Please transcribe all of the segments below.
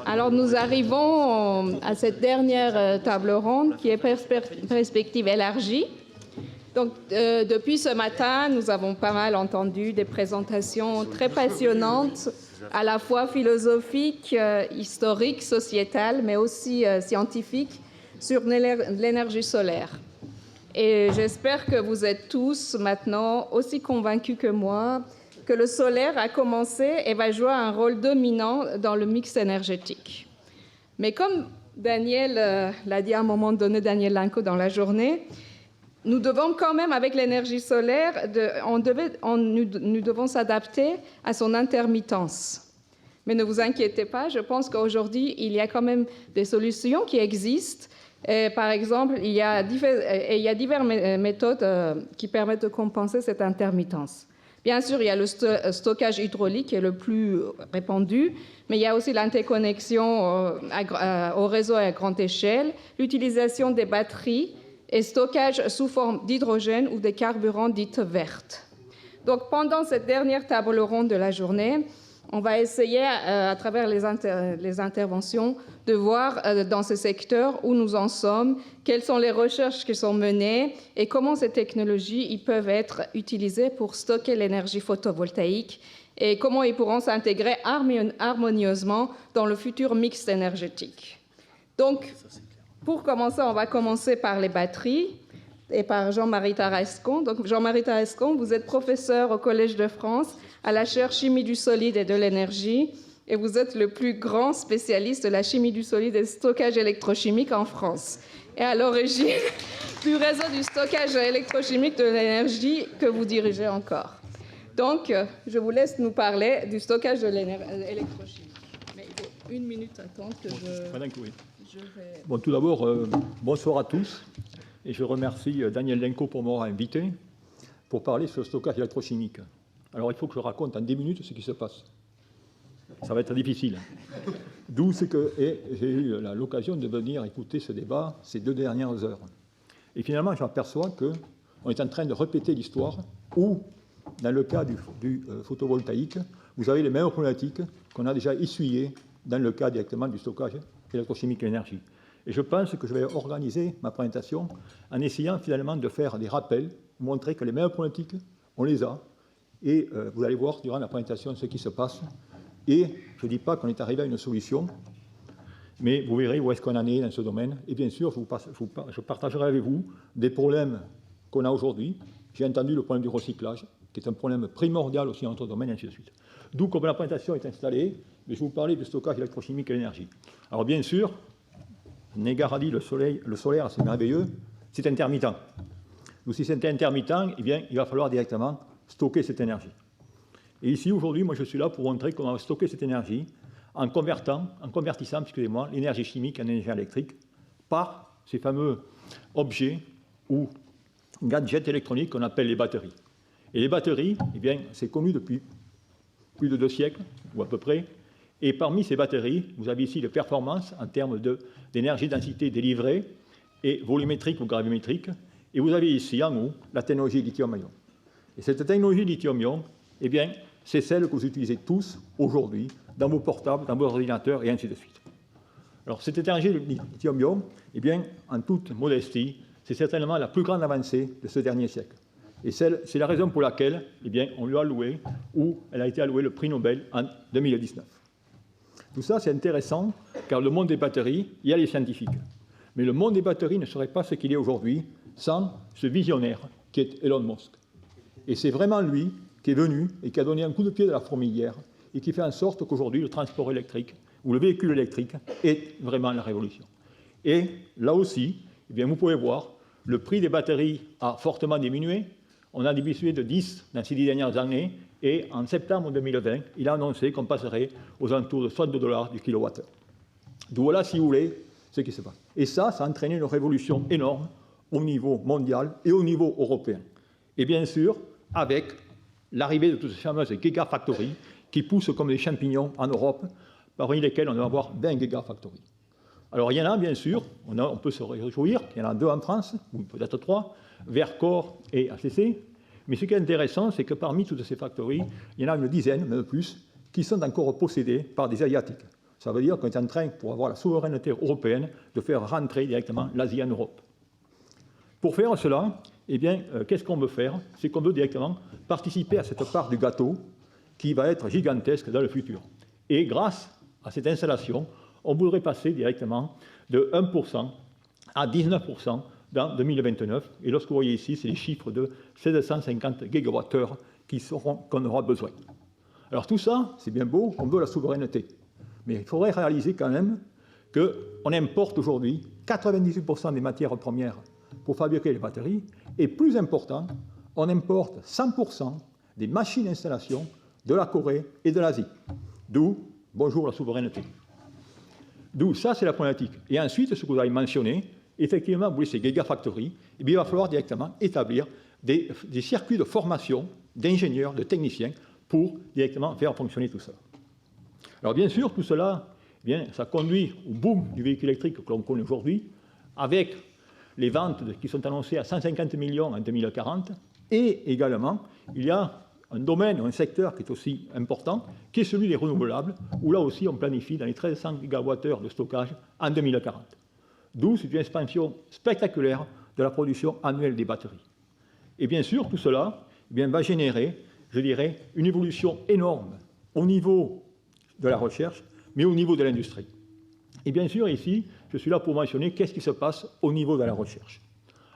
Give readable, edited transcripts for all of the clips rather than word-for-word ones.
Alors nous arrivons à cette dernière table ronde qui est perspective élargie. Donc depuis ce matin, nous avons pas mal entendu des présentations très passionnantes, à la fois philosophiques, historiques, sociétales, mais aussi scientifiques, sur l'énergie solaire. Et j'espère que vous êtes tous maintenant aussi convaincus que moi que le solaire a commencé et va jouer un rôle dominant dans le mix énergétique. Mais comme Daniel l'a dit à un moment donné, Daniel Lenko, dans la journée, nous devons quand même, avec l'énergie solaire, nous devons s'adapter à son intermittence. Mais ne vous inquiétez pas, je pense qu'aujourd'hui, il y a quand même des solutions qui existent. Par exemple, il y a diverses méthodes qui permettent de compenser cette intermittence. Bien sûr, il y a le stockage hydraulique qui est le plus répandu, mais il y a aussi l'interconnexion au réseau à grande échelle, l'utilisation des batteries et stockage sous forme d'hydrogène ou de carburants dites vertes. Donc, pendant cette dernière table ronde de la journée, on va essayer, à travers les interventions, de voir dans ce secteur où nous en sommes, quelles sont les recherches qui sont menées et comment ces technologies peuvent être utilisées pour stocker l'énergie photovoltaïque et comment ils pourront s'intégrer harmonieusement dans le futur mix énergétique. Donc, pour commencer, on va commencer par les batteries et par Jean-Marie Tarascon. Donc, Jean-Marie Tarascon, vous êtes professeur au Collège de France à la chaire chimie du solide et de l'énergie, et vous êtes le plus grand spécialiste de la chimie du solide et du stockage électrochimique en France, et à l'origine du réseau du stockage électrochimique de l'énergie que vous dirigez encore. Donc, je vous laisse nous parler du stockage de l'électrochimique. Mais il faut une minute attendre que je vais... Bon, tout d'abord, bonsoir à tous, et je remercie Daniel Lenko pour m'avoir invité pour parler sur le stockage électrochimique. Alors, il faut que je raconte en 10 minutes ce qui se passe. Ça va être difficile. D'où c'est que j'ai eu l'occasion de venir écouter ce débat ces 2 dernières heures. Et finalement, j'aperçois qu'on est en train de répéter l'histoire où, dans le cas du photovoltaïque, vous avez les mêmes problématiques qu'on a déjà essuyées dans le cas directement du stockage électrochimique de l'énergie. Et je pense que je vais organiser ma présentation en essayant finalement de faire des rappels, montrer que les mêmes problématiques, on les a. Et vous allez voir durant la présentation ce qui se passe. Et je ne dis pas qu'on est arrivé à une solution, mais vous verrez où est-ce qu'on en est dans ce domaine. Et bien sûr, je partagerai avec vous des problèmes qu'on a aujourd'hui. J'ai entendu le problème du recyclage, qui est un problème primordial aussi dans notre domaine, et ainsi de suite. D'où, comme la présentation est installée, je vais vous parler du stockage électrochimique et l'énergie. Alors bien sûr, Négar a dit le solaire, c'est merveilleux, c'est intermittent. Donc si c'est intermittent, eh bien, il va falloir directement stocker cette énergie. Et ici, aujourd'hui, moi, je suis là pour montrer comment stocker cette énergie en convertissant l'énergie chimique en énergie électrique par ces fameux objets ou gadgets électroniques qu'on appelle les batteries. Et les batteries, eh bien, c'est connu depuis plus de 2 siècles, ou à peu près. Et parmi ces batteries, vous avez ici les performances en termes d'énergie densité délivrée et volumétrique ou gravimétrique. Et vous avez ici, en haut, la technologie lithium-ion. Et cette technologie lithium-ion, eh bien, c'est celle que vous utilisez tous aujourd'hui dans vos portables, dans vos ordinateurs et ainsi de suite. Alors, cette énergie lithium-ion, eh bien, en toute modestie, c'est certainement la plus grande avancée de ce dernier siècle. Et c'est la raison pour laquelle, eh bien, on lui a alloué, ou elle a été allouée le prix Nobel en 2019. Tout ça, c'est intéressant, car le monde des batteries, il y a les scientifiques. Mais le monde des batteries ne serait pas ce qu'il est aujourd'hui sans ce visionnaire qui est Elon Musk. Et c'est vraiment lui qui est venu et qui a donné un coup de pied de la fourmilière et qui fait en sorte qu'aujourd'hui, le transport électrique ou le véhicule électrique est vraiment la révolution. Et là aussi, eh bien, vous pouvez voir, le prix des batteries a fortement diminué. On a diminué de 10 dans ces 10 dernières années. Et en septembre 2020, il a annoncé qu'on passerait aux alentours de $60 du kilowattheure. Donc voilà, si vous voulez, ce qui se passe. Et ça a entraîné une révolution énorme au niveau mondial et au niveau européen. Et bien sûr, avec l'arrivée de toutes ces fameuses gigafactories qui poussent comme des champignons en Europe, parmi lesquelles on va avoir 20 gigafactories. Alors il y en a, bien sûr, on peut se réjouir, il y en a 2 en France, ou peut-être 3, Vercor et ACC. Mais ce qui est intéressant, c'est que parmi toutes ces factories, il y en a une dizaine, même plus, qui sont encore possédées par des Asiatiques. Ça veut dire qu'on est en train, pour avoir la souveraineté européenne, de faire rentrer directement l'Asie en Europe. Pour faire cela, eh bien, qu'est-ce qu'on veut faire? C'est qu'on veut directement participer à cette part du gâteau qui va être gigantesque dans le futur. Et grâce à cette installation, on voudrait passer directement de 1% à 19% dans 2029. Et lorsque vous voyez ici, c'est les chiffres de 750 gigawattheures qu'on aura besoin. Alors tout ça, c'est bien beau, on veut la souveraineté. Mais il faudrait réaliser quand même qu'on importe aujourd'hui 98% des matières premières pour fabriquer les batteries. Et plus important, on importe 100% des machines d'installation de la Corée et de l'Asie. D'où, bonjour la souveraineté. D'où, ça c'est la problématique. Et ensuite, ce que vous avez mentionné, effectivement, vous voulez ces gigafactories, eh bien, il va falloir directement établir des circuits de formation d'ingénieurs, de techniciens, pour directement faire fonctionner tout ça. Alors bien sûr, tout cela, eh bien, ça conduit au boom du véhicule électrique que l'on connaît aujourd'hui, avec les ventes qui sont annoncées à 150 millions en 2040, et également, il y a un domaine, un secteur qui est aussi important, qui est celui des renouvelables, où là aussi on planifie dans les 1300 gigawattheures de stockage en 2040. D'où c'est une expansion spectaculaire de la production annuelle des batteries. Et bien sûr, tout cela eh bien, va générer, je dirais, une évolution énorme au niveau de la recherche, mais au niveau de l'industrie. Et bien sûr, ici, je suis là pour mentionner qu'est-ce qui se passe au niveau de la recherche.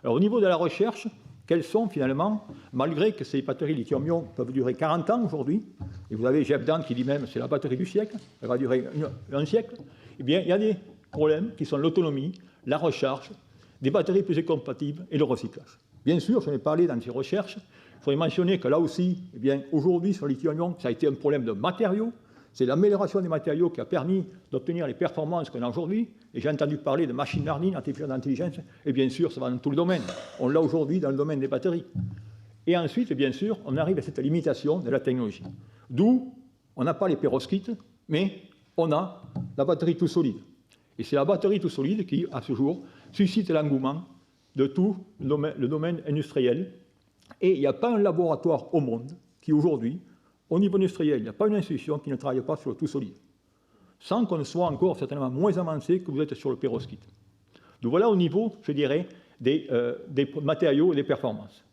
Alors, au niveau de la recherche, quelles sont finalement, malgré que ces batteries lithium-ion peuvent durer 40 ans aujourd'hui, et vous avez Jeff Dahn qui dit même c'est la batterie du siècle, elle va durer un siècle, eh bien, il y a des problèmes qui sont l'autonomie, la recharge, des batteries plus compatibles et le recyclage. Bien sûr, j'en ai parlé dans ces recherches, il faudrait mentionner que là aussi, eh bien, aujourd'hui, sur le lithium-ion, ça a été un problème de matériaux. C'est l'amélioration des matériaux qui a permis d'obtenir les performances qu'on a aujourd'hui. Et j'ai entendu parler de machine learning, artificielle intelligence, et bien sûr, ça va dans tout le domaine. On l'a aujourd'hui dans le domaine des batteries. Et ensuite, bien sûr, on arrive à cette limitation de la technologie. D'où, on n'a pas les perovskites, mais on a la batterie tout solide. Et c'est la batterie tout solide qui, à ce jour, suscite l'engouement de tout le domaine industriel. Et il n'y a pas un laboratoire au monde qui, aujourd'hui, au niveau industriel, il n'y a pas une institution qui ne travaille pas sur le tout solide, sans qu'on soit encore certainement moins avancé que vous êtes sur le perovskite. Donc voilà au niveau, je dirais, des matériaux et des performances.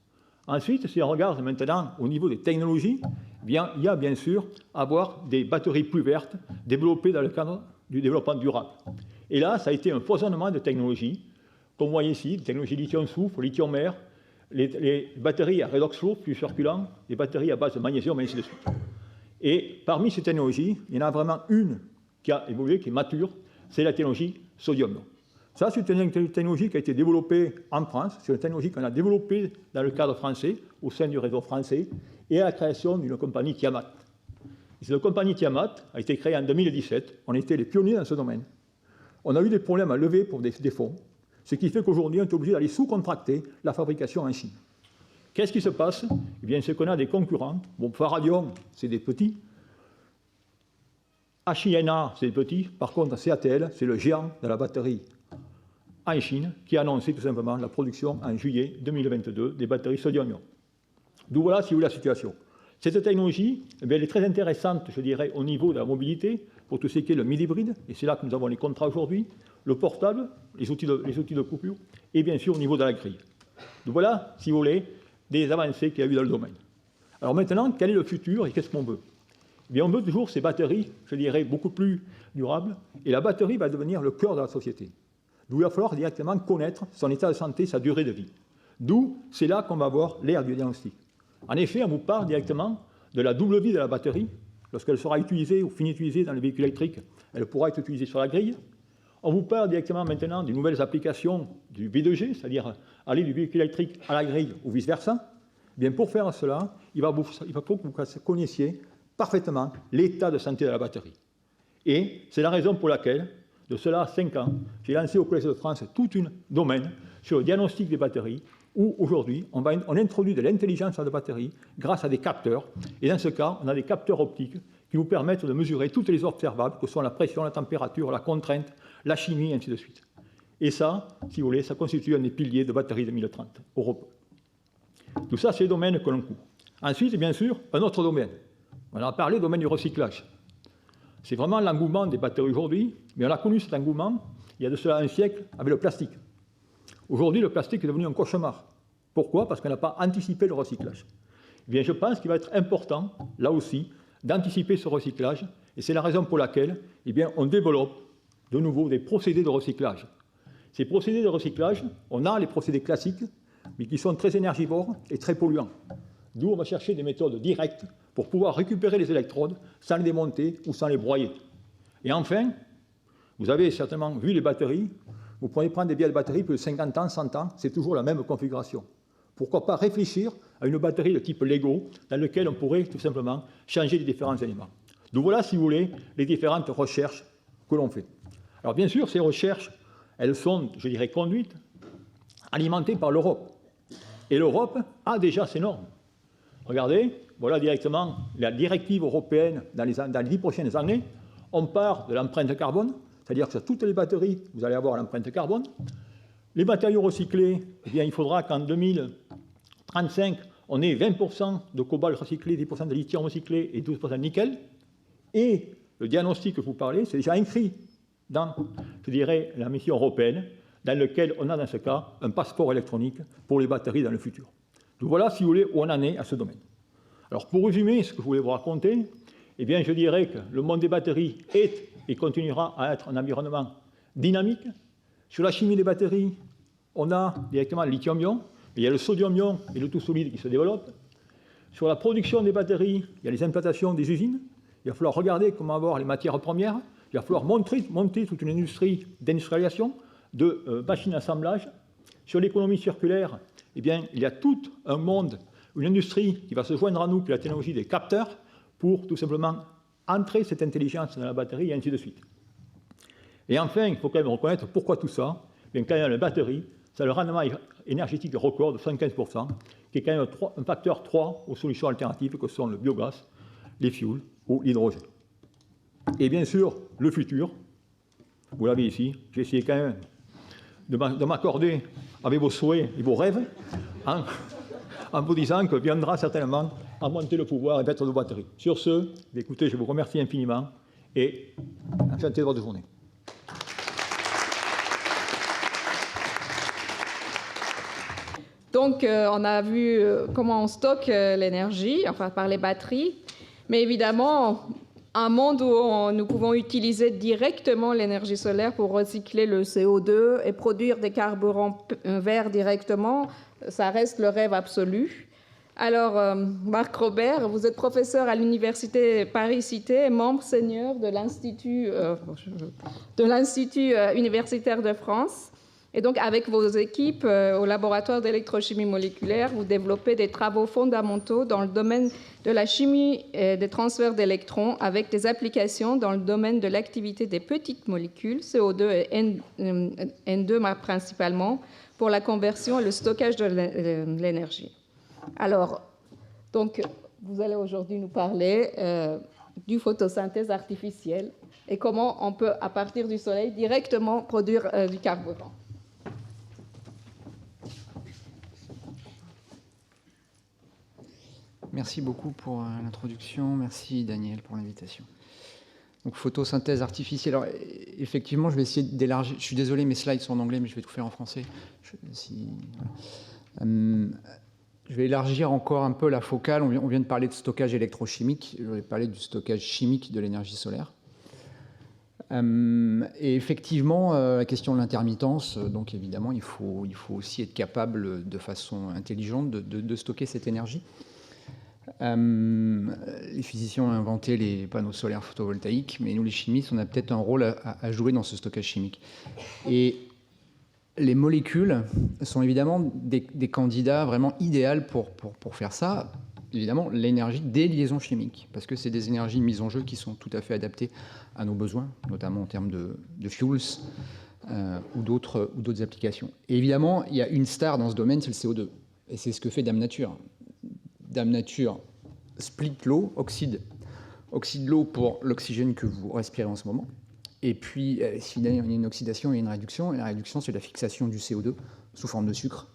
Ensuite, si on regarde maintenant au niveau des technologies, bien, il y a bien sûr avoir des batteries plus vertes développées dans le cadre du développement durable. Et là, ça a été un foisonnement de technologies, comme vous voyez ici, des technologies lithium-soufre, lithium-air, les batteries à redox flow, plus circulant, les batteries à base de magnésium, et ainsi de suite. Et parmi ces technologies, il y en a vraiment une qui a évolué, qui est mature, c'est la technologie sodium. Ça, c'est une technologie qui a été développée en France, c'est une technologie qu'on a développée dans le cadre français, au sein du réseau français, et à la création d'une compagnie Tiamat. Et cette compagnie Tiamat a été créée en 2017, on était les pionniers dans ce domaine. On a eu des problèmes à lever pour des fonds, ce qui fait qu'aujourd'hui, on est obligé d'aller sous-contracter la fabrication en Chine. Qu'est-ce qui se passe? Eh bien, c'est qu'on a des concurrents. Bon, Faradium, c'est des petits. HINA, c'est des petits. Par contre, CATL, c'est le géant de la batterie en Chine, qui a annoncé tout simplement la production en juillet 2022 des batteries sodium-ion. D'où voilà, si vous voulez, la situation. Cette technologie, eh bien, elle est très intéressante, je dirais, au niveau de la mobilité, pour tout ce qui est le mid-hybride, et c'est là que nous avons les contrats aujourd'hui, le portable, les outils de coupure, et bien sûr au niveau de la grille. Donc voilà, si vous voulez, des avancées qu'il y a eu dans le domaine. Alors maintenant, quel est le futur et qu'est-ce qu'on veut? Eh bien, on veut toujours ces batteries, je dirais, beaucoup plus durables, et la batterie va devenir le cœur de la société. D'où il va falloir directement connaître son état de santé, sa durée de vie. D'où, c'est là qu'on va avoir l'ère du diagnostic. En effet, on vous parle directement de la double vie de la batterie. Lorsqu'elle sera utilisée ou finie utilisée dans les véhicules électriques, elle pourra être utilisée sur la grille. On vous parle directement maintenant des nouvelles applications du V2G, c'est-à-dire aller du véhicule électrique à la grille ou vice-versa. Bien, pour faire cela, il va falloir que vous connaissiez parfaitement l'état de santé de la batterie. Et c'est la raison pour laquelle, de cela à 5 ans, j'ai lancé au Collège de France tout un domaine sur le diagnostic des batteries, où aujourd'hui, on introduit de l'intelligence à la batterie grâce à des capteurs. Et dans ce cas, on a des capteurs optiques qui vous permettent de mesurer toutes les observables, que sont la pression, la température, la contrainte, la chimie, et ainsi de suite. Et ça, si vous voulez, ça constitue un des piliers de batterie 2030 Europe. Tout ça, c'est le domaine que l'on couvre. Ensuite, bien sûr, un autre domaine. On a parlé du domaine du recyclage. c'est vraiment l'engouement des batteries aujourd'hui, mais on a connu cet engouement il y a de cela un siècle avec le plastique. Aujourd'hui, le plastique est devenu un cauchemar. Pourquoi? Parce qu'on n'a pas anticipé le recyclage. Eh bien, je pense qu'il va être important, là aussi, d'anticiper ce recyclage, et c'est la raison pour laquelle eh bien, on développe de nouveau des procédés de recyclage. Ces procédés de recyclage, on a les procédés classiques, mais qui sont très énergivores et très polluants. D'où on va chercher des méthodes directes pour pouvoir récupérer les électrodes sans les démonter ou sans les broyer. Et enfin, vous avez certainement vu les batteries, vous pouvez prendre des vieilles batteries plus de 50 ans, 100 ans, c'est toujours la même configuration. Pourquoi pas réfléchir à une batterie de type Lego dans laquelle on pourrait tout simplement changer les différents éléments. Donc voilà, si vous voulez, les différentes recherches que l'on fait. Alors bien sûr, ces recherches, elles sont, je dirais, conduites, alimentées par l'Europe. Et l'Europe a déjà ses normes. Regardez, voilà directement la directive européenne dans les 10 prochaines années. On part de l'empreinte carbone, c'est-à-dire que sur toutes les batteries, vous allez avoir l'empreinte carbone. Les matériaux recyclés, eh bien, il faudra qu'en 2035, on ait 20% de cobalt recyclé, 10% de lithium recyclé et 12% de nickel. Et le diagnostic que vous parlez, c'est déjà inscrit dans, je dirais, la mission européenne, dans laquelle on a dans ce cas un passeport électronique pour les batteries dans le futur. Donc voilà, si vous voulez, où on en est à ce domaine. Alors pour résumer ce que je voulais vous raconter, eh bien, je dirais que le monde des batteries est et continuera à être un environnement dynamique. Sur la chimie des batteries, on a directement le lithium-ion, mais il y a le sodium-ion et le tout solide qui se développent. Sur la production des batteries, il y a les implantations des usines. Il va falloir regarder comment avoir les matières premières. Il va falloir monter toute une industrie d'industrialisation, de machines d'assemblage. Sur l'économie circulaire, eh bien, il y a tout un monde, une industrie qui va se joindre à nous, qui est la technologie des capteurs, pour tout simplement entrer cette intelligence dans la batterie et ainsi de suite. Et enfin, il faut quand même reconnaître pourquoi tout ça. Bien, quand il y a la batterie, ça a le rendement énergétique record de 75%, qui est quand même un facteur 3 aux solutions alternatives que sont le biogaz, les fuels ou l'hydrogène. Et bien sûr, le futur, vous l'avez ici, j'ai essayé quand même de m'accorder avec vos souhaits et vos rêves, en vous disant que viendra certainement à monter le pouvoir et mettre nos batteries. Sur ce, écoutez, je vous remercie infiniment et enchanté de votre journée. Donc, on a vu comment on stocke l'énergie, enfin par les batteries, mais évidemment, un monde où nous pouvons utiliser directement l'énergie solaire pour recycler le CO2 et produire des carburants verts directement, ça reste le rêve absolu. Alors, Marc Robert, vous êtes professeur à l'Université Paris-Cité et membre senior de l'Institut universitaire de France. Et donc, avec vos équipes au laboratoire d'électrochimie moléculaire, vous développez des travaux fondamentaux dans le domaine de la chimie et des transferts d'électrons, avec des applications dans le domaine de l'activité des petites molécules, CO2 et N2 principalement, pour la conversion et le stockage de l'énergie. Alors, donc, vous allez aujourd'hui nous parler du photosynthèse artificielle et comment on peut, à partir du soleil, directement produire du carburant. Merci beaucoup pour l'introduction. Merci, Daniel, pour l'invitation. Donc, photosynthèse artificielle. Alors, effectivement, je vais essayer d'élargir. Je suis désolé, mes slides sont en anglais, mais je vais tout faire en français. Je vais élargir encore un peu la focale. On vient de parler de stockage électrochimique. Je vais parler du stockage chimique de l'énergie solaire. Et effectivement, la question de l'intermittence, donc évidemment, il faut aussi être capable de façon intelligente de stocker cette énergie. Les physiciens ont inventé les panneaux solaires photovoltaïques, mais nous, les chimistes, on a peut-être un rôle à jouer dans ce stockage chimique. Et les molécules sont évidemment des candidats vraiment idéaux pour faire ça. Évidemment, l'énergie des liaisons chimiques, parce que c'est des énergies mises en jeu qui sont tout à fait adaptées à nos besoins, notamment en termes de fuels ou d'autres applications. Et évidemment, il y a une star dans ce domaine, c'est le CO2. Et c'est ce que fait Dame Nature. Dame Nature split l'eau, oxyde l'eau pour l'oxygène que vous respirez en ce moment. Et puis, s'il y a une oxydation et une réduction, et la réduction, c'est la fixation du CO2 sous forme de sucre.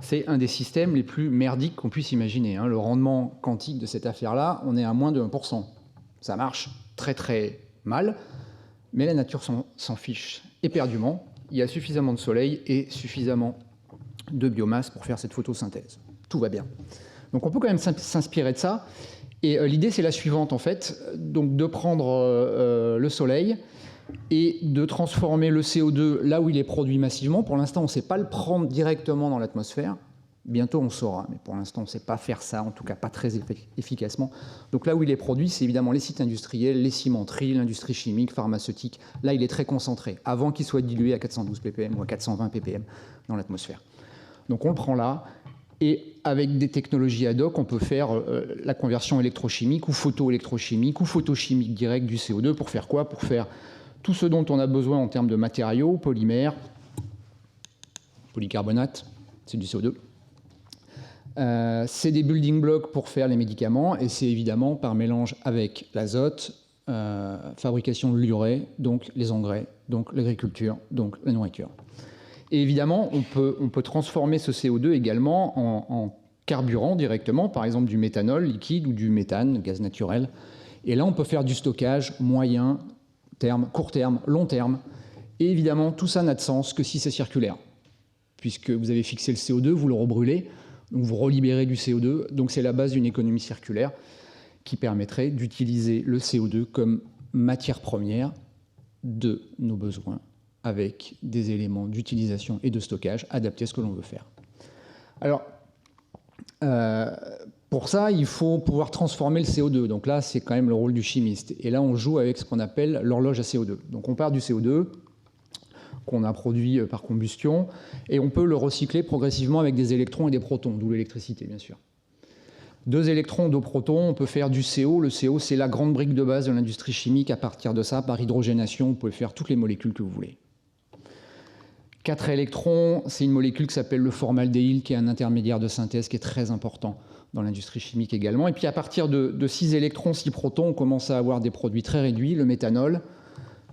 C'est un des systèmes les plus merdiques qu'on puisse imaginer. Le rendement quantique de cette affaire-là, on est à moins de 1%. Ça marche très très mal, mais la nature s'en fiche éperdument. Il y a suffisamment de soleil et suffisamment de biomasse pour faire cette photosynthèse. Tout va bien. Donc on peut quand même s'inspirer de ça. Et l'idée, c'est la suivante, en fait. Donc de prendre le soleil et de transformer le CO2 là où il est produit massivement. Pour l'instant, on ne sait pas le prendre directement dans l'atmosphère. Bientôt, on saura, mais pour l'instant, on ne sait pas faire ça, en tout cas pas très efficacement. Donc là où il est produit, c'est évidemment les sites industriels, les cimenteries, l'industrie chimique, pharmaceutique. Là, il est très concentré, avant qu'il soit dilué à 412 ppm ou à 420 ppm dans l'atmosphère. Donc on le prend là, et avec des technologies ad hoc, on peut faire la conversion électrochimique ou photoélectrochimique ou photochimique directe du CO2 pour faire quoi? Pour faire tout ce dont on a besoin en termes de matériaux, polymères, polycarbonate, c'est du CO2. C'est des building blocks pour faire les médicaments, et c'est évidemment par mélange avec l'azote, fabrication de l'urée, donc les engrais, donc l'agriculture, donc la nourriture. Et évidemment, on peut transformer ce CO2 également en carburant directement, par exemple du méthanol liquide ou du méthane, gaz naturel. Et là, on peut faire du stockage moyen terme, court terme, long terme. Et évidemment, tout ça n'a de sens que si c'est circulaire, puisque vous avez fixé le CO2, vous le rebrûlez, donc vous relibérez du CO2. Donc c'est la base d'une économie circulaire qui permettrait d'utiliser le CO2 comme matière première de nos besoins, avec des éléments d'utilisation et de stockage adaptés à ce que l'on veut faire. Alors, pour ça, il faut pouvoir transformer le CO2. Donc là, c'est quand même le rôle du chimiste. Et là, on joue avec ce qu'on appelle l'horloge à CO2. Donc on part du CO2 qu'on a produit par combustion, et on peut le recycler progressivement avec des électrons et des protons, d'où l'électricité, bien sûr. 2 électrons, 2 protons, on peut faire du CO. Le CO, c'est la grande brique de base de l'industrie chimique. À partir de ça, par hydrogénation, vous pouvez faire toutes les molécules que vous voulez. 4 électrons, c'est une molécule qui s'appelle le formaldéhyde, qui est un intermédiaire de synthèse qui est très important dans l'industrie chimique également. Et puis à partir de 6 électrons, 6 protons, on commence à avoir des produits très réduits, le méthanol,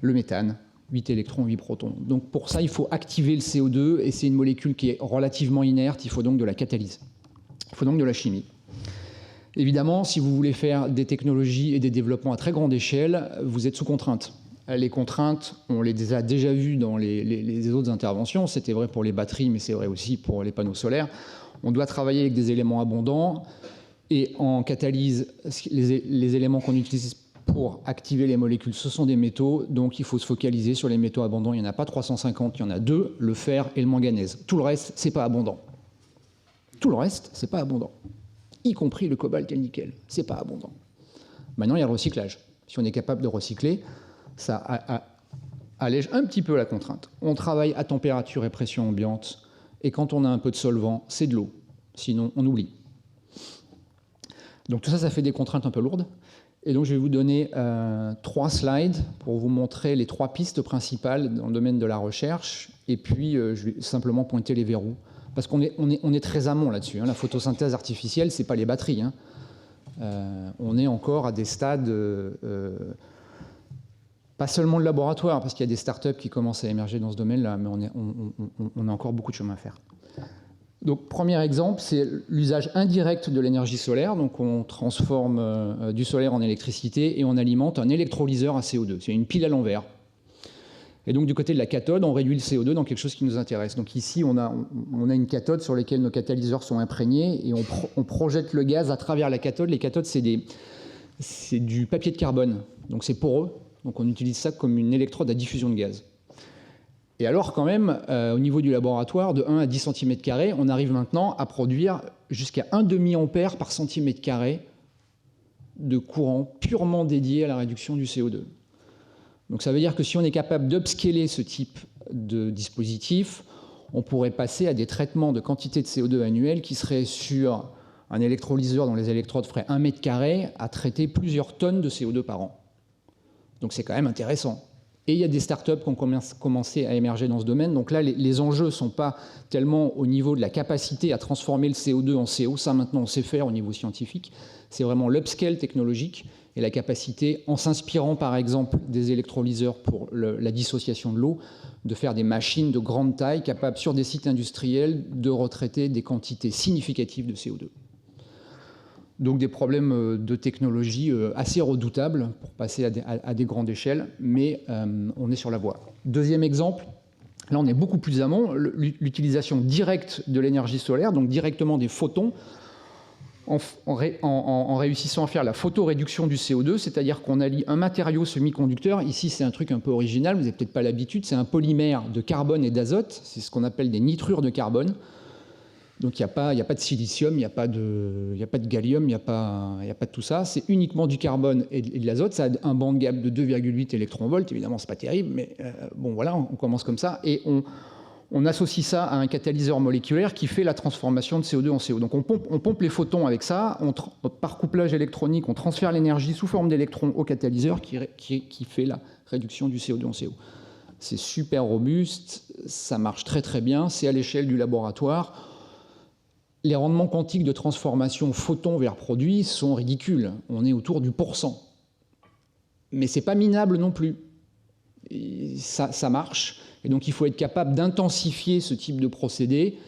le méthane, 8 électrons, 8 protons. Donc pour ça, il faut activer le CO2, et c'est une molécule qui est relativement inerte, il faut donc de la catalyse. Il faut donc de la chimie. Évidemment, si vous voulez faire des technologies et des développements à très grande échelle, vous êtes sous contrainte. Les contraintes, on les a déjà vues dans les autres interventions. C'était vrai pour les batteries, mais c'est vrai aussi pour les panneaux solaires. On doit travailler avec des éléments abondants, et en catalyse, les éléments qu'on utilise pour activer les molécules, ce sont des métaux, donc il faut se focaliser sur les métaux abondants. Il n'y en a pas 350, il y en a 2, le fer et le manganèse. Tout le reste, c'est pas abondant. Tout le reste, c'est pas abondant. Y compris le cobalt et le nickel, c'est pas abondant. Maintenant, il y a le recyclage. Si on est capable de recycler, ça allège un petit peu la contrainte. On travaille à température et pression ambiante, et quand on a un peu de solvant, c'est de l'eau. Sinon, on oublie. Donc tout ça, ça fait des contraintes un peu lourdes. Et donc je vais vous donner 3 slides pour vous montrer les 3 pistes principales dans le domaine de la recherche, et puis je vais simplement pointer les verrous. Parce qu'on est très amont là-dessus. La photosynthèse artificielle, ce n'est pas les batteries. On est encore à des stades, pas seulement de laboratoire, parce qu'il y a des startups qui commencent à émerger dans ce domaine-là, mais on a encore beaucoup de chemin à faire. Donc, premier exemple, c'est l'usage indirect de l'énergie solaire. Donc, on transforme du solaire en électricité et on alimente un électrolyseur à CO2. C'est une pile à l'envers. Et donc, du côté de la cathode, on réduit le CO2 dans quelque chose qui nous intéresse. Donc ici, on a une cathode sur laquelle nos catalyseurs sont imprégnés, et on projette le gaz à travers la cathode. Les cathodes, c'est du papier de carbone, donc c'est poreux. Donc on utilise ça comme une électrode à diffusion de gaz. Et alors, quand même, au niveau du laboratoire, de 1 à 10 cm², on arrive maintenant à produire jusqu'à 1 demi-ampère par centimètre carré de courant purement dédié à la réduction du CO2. Donc ça veut dire que si on est capable d'upscaler ce type de dispositif, on pourrait passer à des traitements de quantité de CO2 annuel qui seraient sur un électrolyseur dont les électrodes feraient 1 m², à traiter plusieurs tonnes de CO2 par an. Donc c'est quand même intéressant. Et il y a des startups qui ont commencé à émerger dans ce domaine. Donc là, les enjeux ne sont pas tellement au niveau de la capacité à transformer le CO2 en CO. Ça, maintenant, on sait faire au niveau scientifique. C'est vraiment l'upscale technologique et la capacité, en s'inspirant par exemple des électrolyseurs pour la dissociation de l'eau, de faire des machines de grande taille capables sur des sites industriels de retraiter des quantités significatives de CO2. Donc des problèmes de technologie assez redoutables pour passer à des grandes échelles, mais on est sur la voie. Deuxième exemple, là on est beaucoup plus amont, l'utilisation directe de l'énergie solaire, donc directement des photons, en réussissant à faire la photoréduction du CO2, c'est-à-dire qu'on allie un matériau semi-conducteur, ici c'est un truc un peu original, vous n'avez peut-être pas l'habitude, c'est un polymère de carbone et d'azote, c'est ce qu'on appelle des nitrures de carbone. Donc il n'y a pas de silicium, il n'y a pas de gallium, il n'y a pas de tout ça, c'est uniquement du carbone et de l'azote, ça a un band gap de 2,8 électronvolts, évidemment c'est pas terrible, mais bon voilà, on commence comme ça, et on associe ça à un catalyseur moléculaire qui fait la transformation de CO2 en CO. Donc on pompe les photons avec ça, par couplage électronique, on transfère l'énergie sous forme d'électrons au catalyseur qui fait la réduction du CO2 en CO. C'est super robuste, ça marche très très bien, c'est à l'échelle du laboratoire. Les rendements quantiques de transformation photon vers produit sont ridicules, on est autour du %. Mais ce n'est pas minable non plus. Et ça marche. Et donc, il faut être capable d'intensifier ce type de procédé,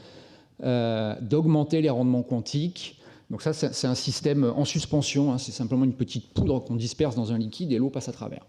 d'augmenter les rendements quantiques. Donc ça, c'est un système en suspension. Hein, c'est simplement une petite poudre qu'on disperse dans un liquide et l'eau passe à travers.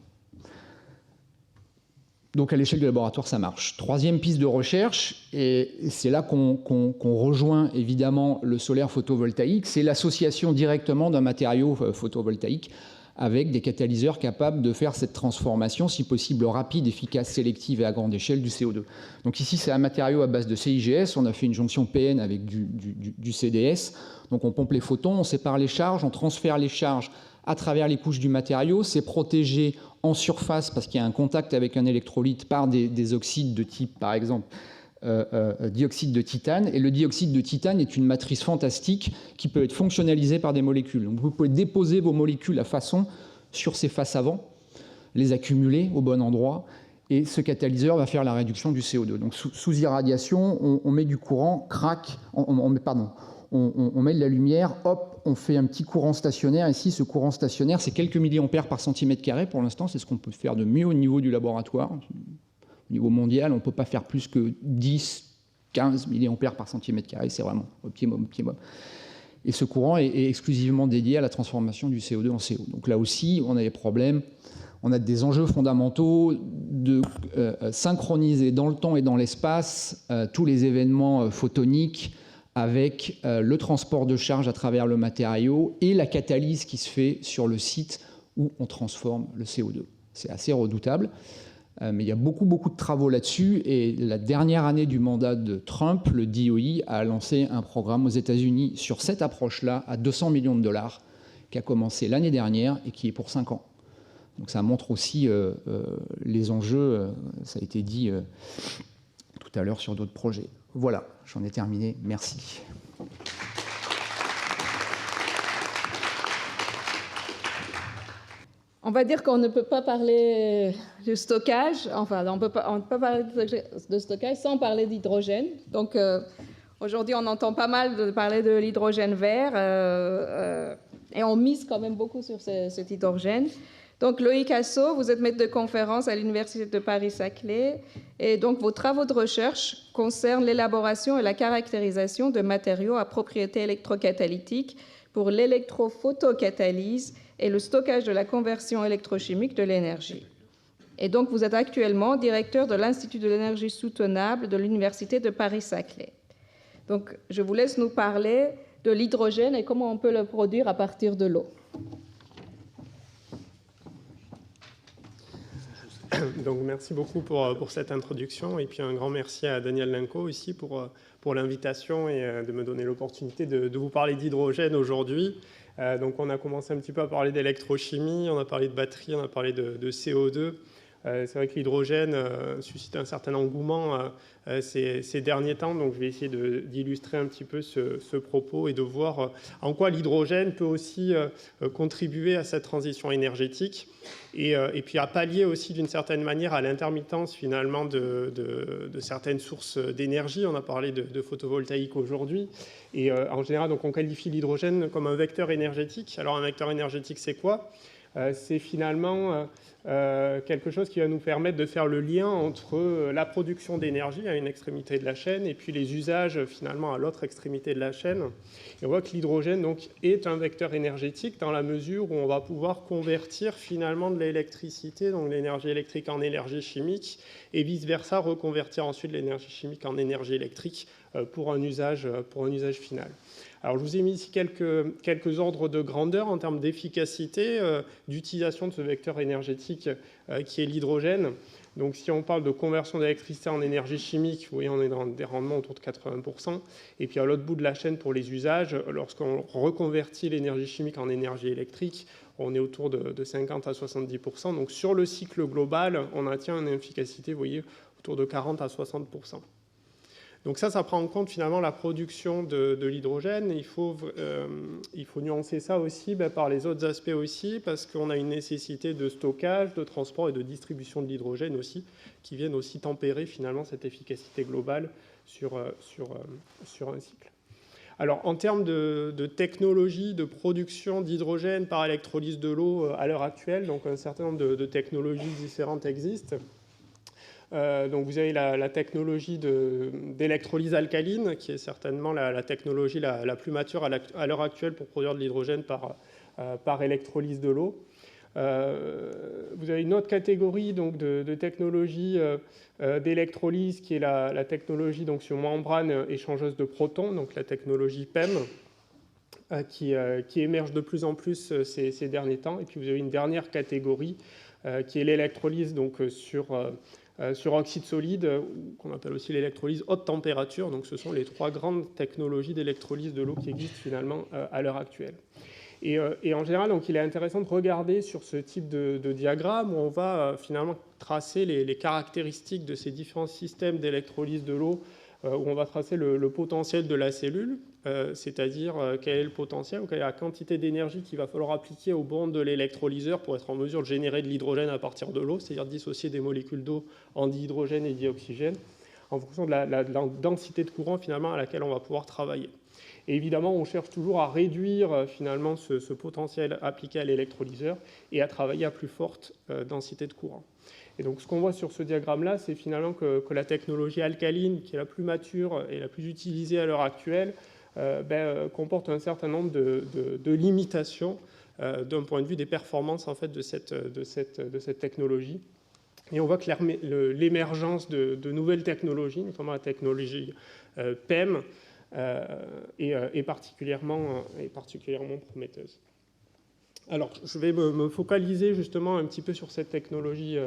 Donc, à l'échelle du laboratoire, ça marche. Troisième piste de recherche, et c'est là qu'on rejoint évidemment le solaire photovoltaïque, c'est l'association directement d'un matériau photovoltaïque avec des catalyseurs capables de faire cette transformation, si possible rapide, efficace, sélective et à grande échelle du CO2. Donc ici, c'est un matériau à base de CIGS, on a fait une jonction PN avec du CDS, donc on pompe les photons, on sépare les charges, on transfère les charges à travers les couches du matériau, c'est protégé en surface parce qu'il y a un contact avec un électrolyte par des oxydes de type, par exemple, dioxyde de titane, et le dioxyde de titane est une matrice fantastique qui peut être fonctionnalisée par des molécules. Donc vous pouvez déposer vos molécules à façon sur ces faces avant, les accumuler au bon endroit, et ce catalyseur va faire la réduction du CO2. Donc sous irradiation, on met du courant, crac, on met de la lumière, hop, on fait un petit courant stationnaire. Ici, ce courant stationnaire, c'est quelques milliampères par centimètre carré. Pour l'instant, c'est ce qu'on peut faire de mieux au niveau du laboratoire. Au niveau mondial, on ne peut pas faire plus que 10, 15 milliampères par centimètre carré, c'est vraiment optimum. Et ce courant est exclusivement dédié à la transformation du CO2 en CO. Donc là aussi, on a des problèmes, on a des enjeux fondamentaux de synchroniser dans le temps et dans l'espace tous les événements photoniques avec le transport de charge à travers le matériau et la catalyse qui se fait sur le site où on transforme le CO2. C'est assez redoutable. Mais il y a beaucoup de travaux là-dessus, et la dernière année du mandat de Trump, le DOE a lancé un programme aux États-Unis sur cette approche-là à 200 millions de dollars, qui a commencé l'année dernière et qui est pour 5 ans. Donc ça montre aussi les enjeux, ça a été dit tout à l'heure sur d'autres projets. Voilà, j'en ai terminé, merci. On va dire qu'on ne peut pas parler de stockage, enfin, on ne peut pas parler de stockage sans parler d'hydrogène. Donc, aujourd'hui, on entend pas mal parler de l'hydrogène vert et on mise quand même beaucoup sur cet hydrogène. Donc, Loïc Assau, vous êtes maître de conférence à l'Université de Paris-Saclay, et donc vos travaux de recherche concernent l'élaboration et la caractérisation de matériaux à propriété électrocatalytique pour l'électrophotocatalyse et le stockage de la conversion électrochimique de l'énergie. Et donc, vous êtes actuellement directeur de l'Institut de l'énergie soutenable de l'Université de Paris-Saclay. Donc, je vous laisse nous parler de l'hydrogène et comment on peut le produire à partir de l'eau. Donc, merci beaucoup pour cette introduction, et puis un grand merci à Daniel Lenco aussi pour l'invitation et de me donner l'opportunité de vous parler d'hydrogène aujourd'hui. Donc on a commencé un petit peu à parler d'électrochimie, on a parlé de batterie, on a parlé de CO2. C'est vrai que l'hydrogène suscite un certain engouement ces derniers temps, donc je vais essayer d'illustrer un petit peu ce propos et de voir en quoi l'hydrogène peut aussi contribuer à cette transition énergétique et puis à pallier aussi d'une certaine manière à l'intermittence finalement de certaines sources d'énergie. On a parlé de photovoltaïque aujourd'hui, et en général donc on qualifie l'hydrogène comme un vecteur énergétique. Alors un vecteur énergétique, c'est quoi ? C'est finalement quelque chose qui va nous permettre de faire le lien entre la production d'énergie à une extrémité de la chaîne et puis les usages finalement à l'autre extrémité de la chaîne. Et on voit que l'hydrogène donc est un vecteur énergétique dans la mesure où on va pouvoir convertir finalement de l'électricité, donc l'énergie électrique en énergie chimique, et vice-versa, reconvertir ensuite l'énergie chimique en énergie électrique pour un usage final. Alors, je vous ai mis ici quelques ordres de grandeur en termes d'efficacité d'utilisation de ce vecteur énergétique qui est l'hydrogène. Donc, si on parle de conversion d'électricité en énergie chimique, vous voyez, on est dans des rendements autour de 80%. Et puis, à l'autre bout de la chaîne, pour les usages, lorsqu'on reconvertit l'énergie chimique en énergie électrique, on est autour de 50 à 70%. Donc, sur le cycle global, on atteint une efficacité, vous voyez, autour de 40 à 60%. Donc ça prend en compte finalement la production de l'hydrogène. Il faut nuancer ça aussi par les autres aspects aussi, parce qu'on a une nécessité de stockage, de transport et de distribution de l'hydrogène aussi, qui viennent aussi tempérer finalement cette efficacité globale sur un cycle. Alors en termes de technologie de production d'hydrogène par électrolyse de l'eau à l'heure actuelle, donc un certain nombre de technologies différentes existent. Donc vous avez la technologie d'électrolyse alcaline, qui est certainement la technologie la plus mature à l'heure actuelle pour produire de l'hydrogène par électrolyse de l'eau. Vous avez une autre catégorie donc, de technologie d'électrolyse, qui est la technologie donc, sur membrane échangeuse de protons, donc la technologie PEM, qui émerge de plus en plus ces derniers temps. Et puis vous avez une dernière catégorie, qui est l'électrolyse donc, sur oxyde solide, qu'on appelle aussi l'électrolyse haute température. Donc ce sont les trois grandes technologies d'électrolyse de l'eau qui existent finalement à l'heure actuelle. Et en général, donc, il est intéressant de regarder sur ce type de diagramme où on va finalement tracer les caractéristiques de ces différents systèmes d'électrolyse de l'eau, où on va tracer le potentiel de la cellule, c'est-à-dire quel est le potentiel ou quelle est la quantité d'énergie qu'il va falloir appliquer aux bornes de l'électrolyseur pour être en mesure de générer de l'hydrogène à partir de l'eau, c'est-à-dire dissocier des molécules d'eau en dihydrogène et dioxygène, en fonction de la densité de courant finalement à laquelle on va pouvoir travailler. Et évidemment, on cherche toujours à réduire finalement ce potentiel appliqué à l'électrolyseur et à travailler à plus forte densité de courant. Et donc, ce qu'on voit sur ce diagramme-là, c'est finalement que la technologie alcaline, qui est la plus mature et la plus utilisée à l'heure actuelle, comporte un certain nombre de limitations d'un point de vue des performances en fait, de cette technologie. Et on voit que l'émergence de nouvelles technologies, notamment la technologie PEM, est particulièrement prometteuse. Alors, je vais me focaliser justement un petit peu sur cette technologie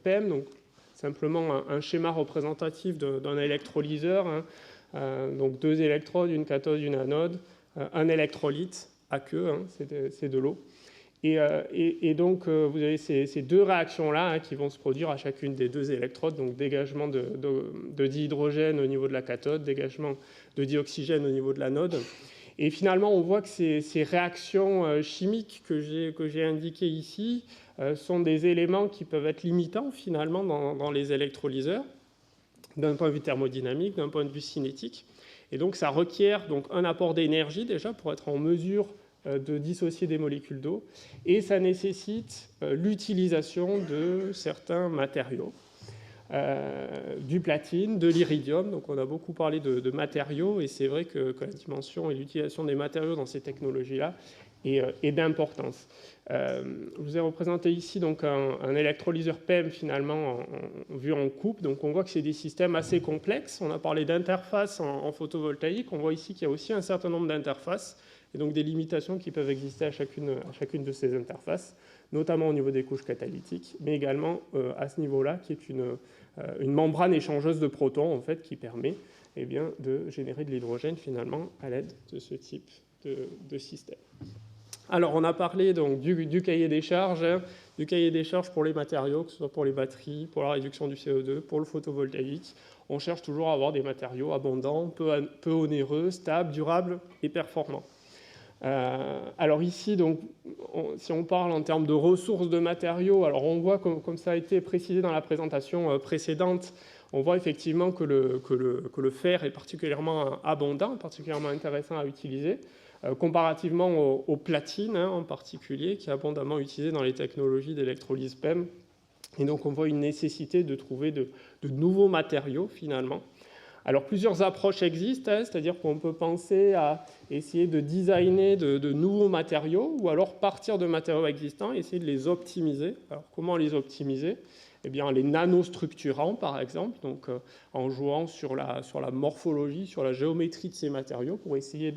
PEM, donc simplement un schéma représentatif d'un électrolyseur, hein, donc 2 électrodes, une cathode, une anode, un électrolyte à queue, hein, c'est de l'eau. Et donc, vous avez ces deux réactions-là hein, qui vont se produire à chacune des 2 électrodes, donc dégagement de dihydrogène au niveau de la cathode, dégagement de dioxygène au niveau de l'anode. Et finalement, on voit que ces réactions chimiques que j'ai indiquées ici sont des éléments qui peuvent être limitants finalement dans les électrolyseurs, d'un point de vue thermodynamique, d'un point de vue cinétique. Et donc, ça requiert donc, un apport d'énergie déjà pour être en mesure de dissocier des molécules d'eau. Et ça nécessite l'utilisation de certains matériaux. Du platine, de l'iridium. Donc on a beaucoup parlé de matériaux et c'est vrai que la dimension et l'utilisation des matériaux dans ces technologies-là est d'importance. Je vous ai représenté ici donc un électrolyseur PEM finalement vu en coupe. Donc on voit que c'est des systèmes assez complexes. On a parlé d'interfaces en photovoltaïque. On voit ici qu'il y a aussi un certain nombre d'interfaces et donc des limitations qui peuvent exister à chacune de ces interfaces, notamment au niveau des couches catalytiques, mais également à ce niveau-là, qui est une membrane échangeuse de protons, en fait, qui permet de générer de l'hydrogène, finalement, à l'aide de ce type de système. Alors, on a parlé donc, du cahier des charges, hein, du cahier des charges pour les matériaux, que ce soit pour les batteries, pour la réduction du CO2, pour le photovoltaïque. On cherche toujours à avoir des matériaux abondants, peu onéreux, stables, durables et performants. Alors ici, donc, si on parle en termes de ressources de matériaux, alors on voit, comme ça a été précisé dans la présentation précédente, on voit effectivement que le fer est particulièrement abondant, particulièrement intéressant à utiliser, comparativement au platine hein, en particulier, qui est abondamment utilisé dans les technologies d'électrolyse PEM, Et donc on voit une nécessité de trouver de nouveaux matériaux finalement. Alors plusieurs approches existent, hein, c'est-à-dire qu'on peut penser à essayer de designer de nouveaux matériaux ou alors partir de matériaux existants et essayer de les optimiser. Alors comment les optimiser ? Eh bien, les nanostructurants, par exemple, donc en jouant sur la morphologie, sur la géométrie de ces matériaux pour essayer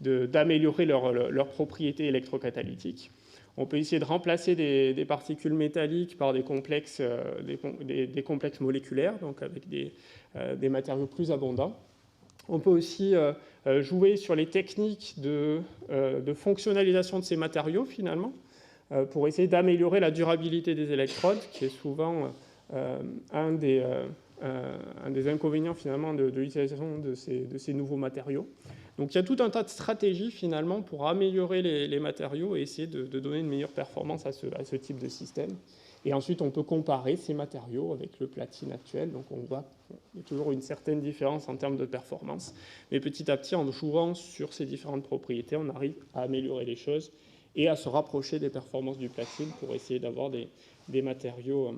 d'améliorer leurs propriétés électrocatalytiques. On peut essayer de remplacer des particules métalliques par des complexes moléculaires, donc avec des matériaux plus abondants. On peut aussi jouer sur les techniques de fonctionnalisation de ces matériaux, finalement, pour essayer d'améliorer la durabilité des électrodes, qui est souvent un des inconvénients, finalement, de l'utilisation de ces nouveaux matériaux. Donc il y a tout un tas de stratégies finalement pour améliorer les matériaux et essayer de donner une meilleure performance à ce type de système. Et ensuite on peut comparer ces matériaux avec le platine actuel. Donc on voit qu'il y a toujours une certaine différence en termes de performance. Mais petit à petit, en jouant sur ces différentes propriétés, on arrive à améliorer les choses et à se rapprocher des performances du platine pour essayer d'avoir des matériaux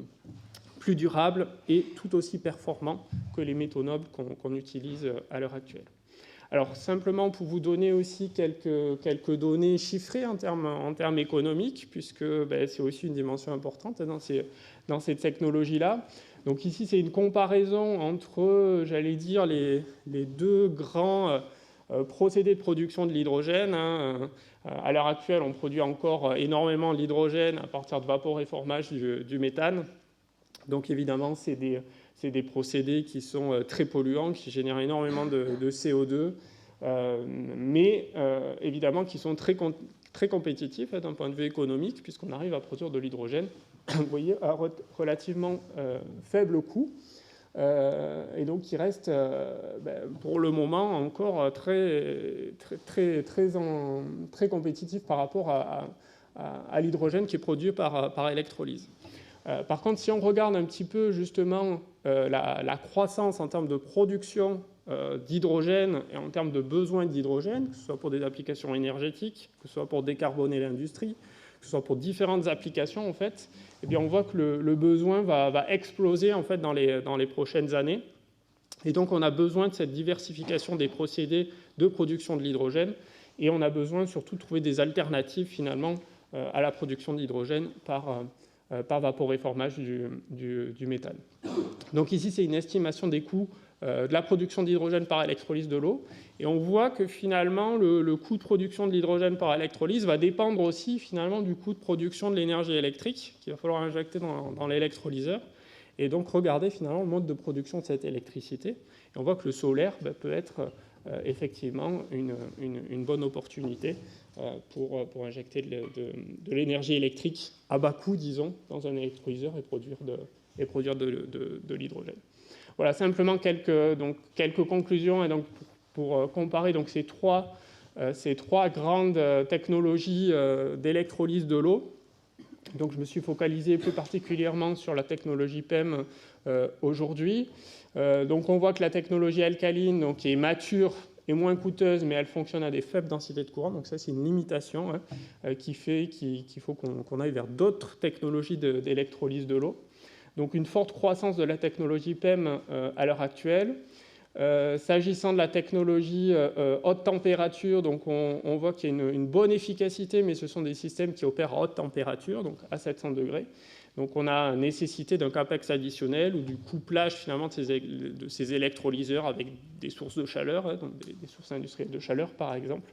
plus durables et tout aussi performants que les métaux nobles qu'on utilise à l'heure actuelle. Alors, simplement pour vous donner aussi quelques données chiffrées en termes économiques, puisque c'est aussi une dimension importante dans ces technologies-là. Donc ici, c'est une comparaison entre, j'allais dire, les deux grands procédés de production de l'hydrogène. À l'heure actuelle, on produit encore énormément l'hydrogène à partir de vaporéformage du méthane. Donc évidemment, c'est des procédés qui sont très polluants, qui génèrent énormément de CO2, mais évidemment qui sont très compétitifs d'un point de vue économique, puisqu'on arrive à produire de l'hydrogène, vous voyez, à relativement faible coût, et donc qui reste pour le moment encore très compétitif par rapport à l'hydrogène qui est produit par électrolyse. Par contre, si on regarde un petit peu justement la croissance en termes de production d'hydrogène et en termes de besoins d'hydrogène, que ce soit pour des applications énergétiques, que ce soit pour décarboner l'industrie, que ce soit pour différentes applications, en fait, eh bien, on voit que le besoin va exploser en fait, dans les prochaines années. Et donc, on a besoin de cette diversification des procédés de production de l'hydrogène et on a besoin surtout de trouver des alternatives finalement à la production d'hydrogène par vaporéformage du méthane. Donc ici, c'est une estimation des coûts de la production d'hydrogène par électrolyse de l'eau. Et on voit que finalement, le coût de production de l'hydrogène par électrolyse va dépendre aussi finalement du coût de production de l'énergie électrique qu'il va falloir injecter dans l'électrolyseur. Et donc regarder finalement le mode de production de cette électricité. Et on voit que le solaire peut être effectivement une bonne opportunité pour injecter de l'énergie électrique à bas coût, disons, dans un électrolyseur et produire de l'hydrogène. Voilà, simplement quelques conclusions et donc pour comparer donc ces trois grandes technologies d'électrolyse de l'eau. Donc je me suis focalisé plus particulièrement sur la technologie PEM aujourd'hui. Donc on voit que la technologie alcaline donc, est mature et moins coûteuse, mais elle fonctionne à des faibles densités de courant. Donc ça, c'est une limitation qui fait qu'il faut qu'on aille vers d'autres technologies d'électrolyse de l'eau. Donc une forte croissance de la technologie PEM à l'heure actuelle. S'agissant de la technologie haute température, donc on voit qu'il y a une bonne efficacité, mais ce sont des systèmes qui opèrent à haute température, donc à 700 degrés. Donc on a nécessité d'un capex additionnel ou du couplage finalement de ces électrolyseurs avec des sources de chaleur, donc des sources industrielles de chaleur par exemple.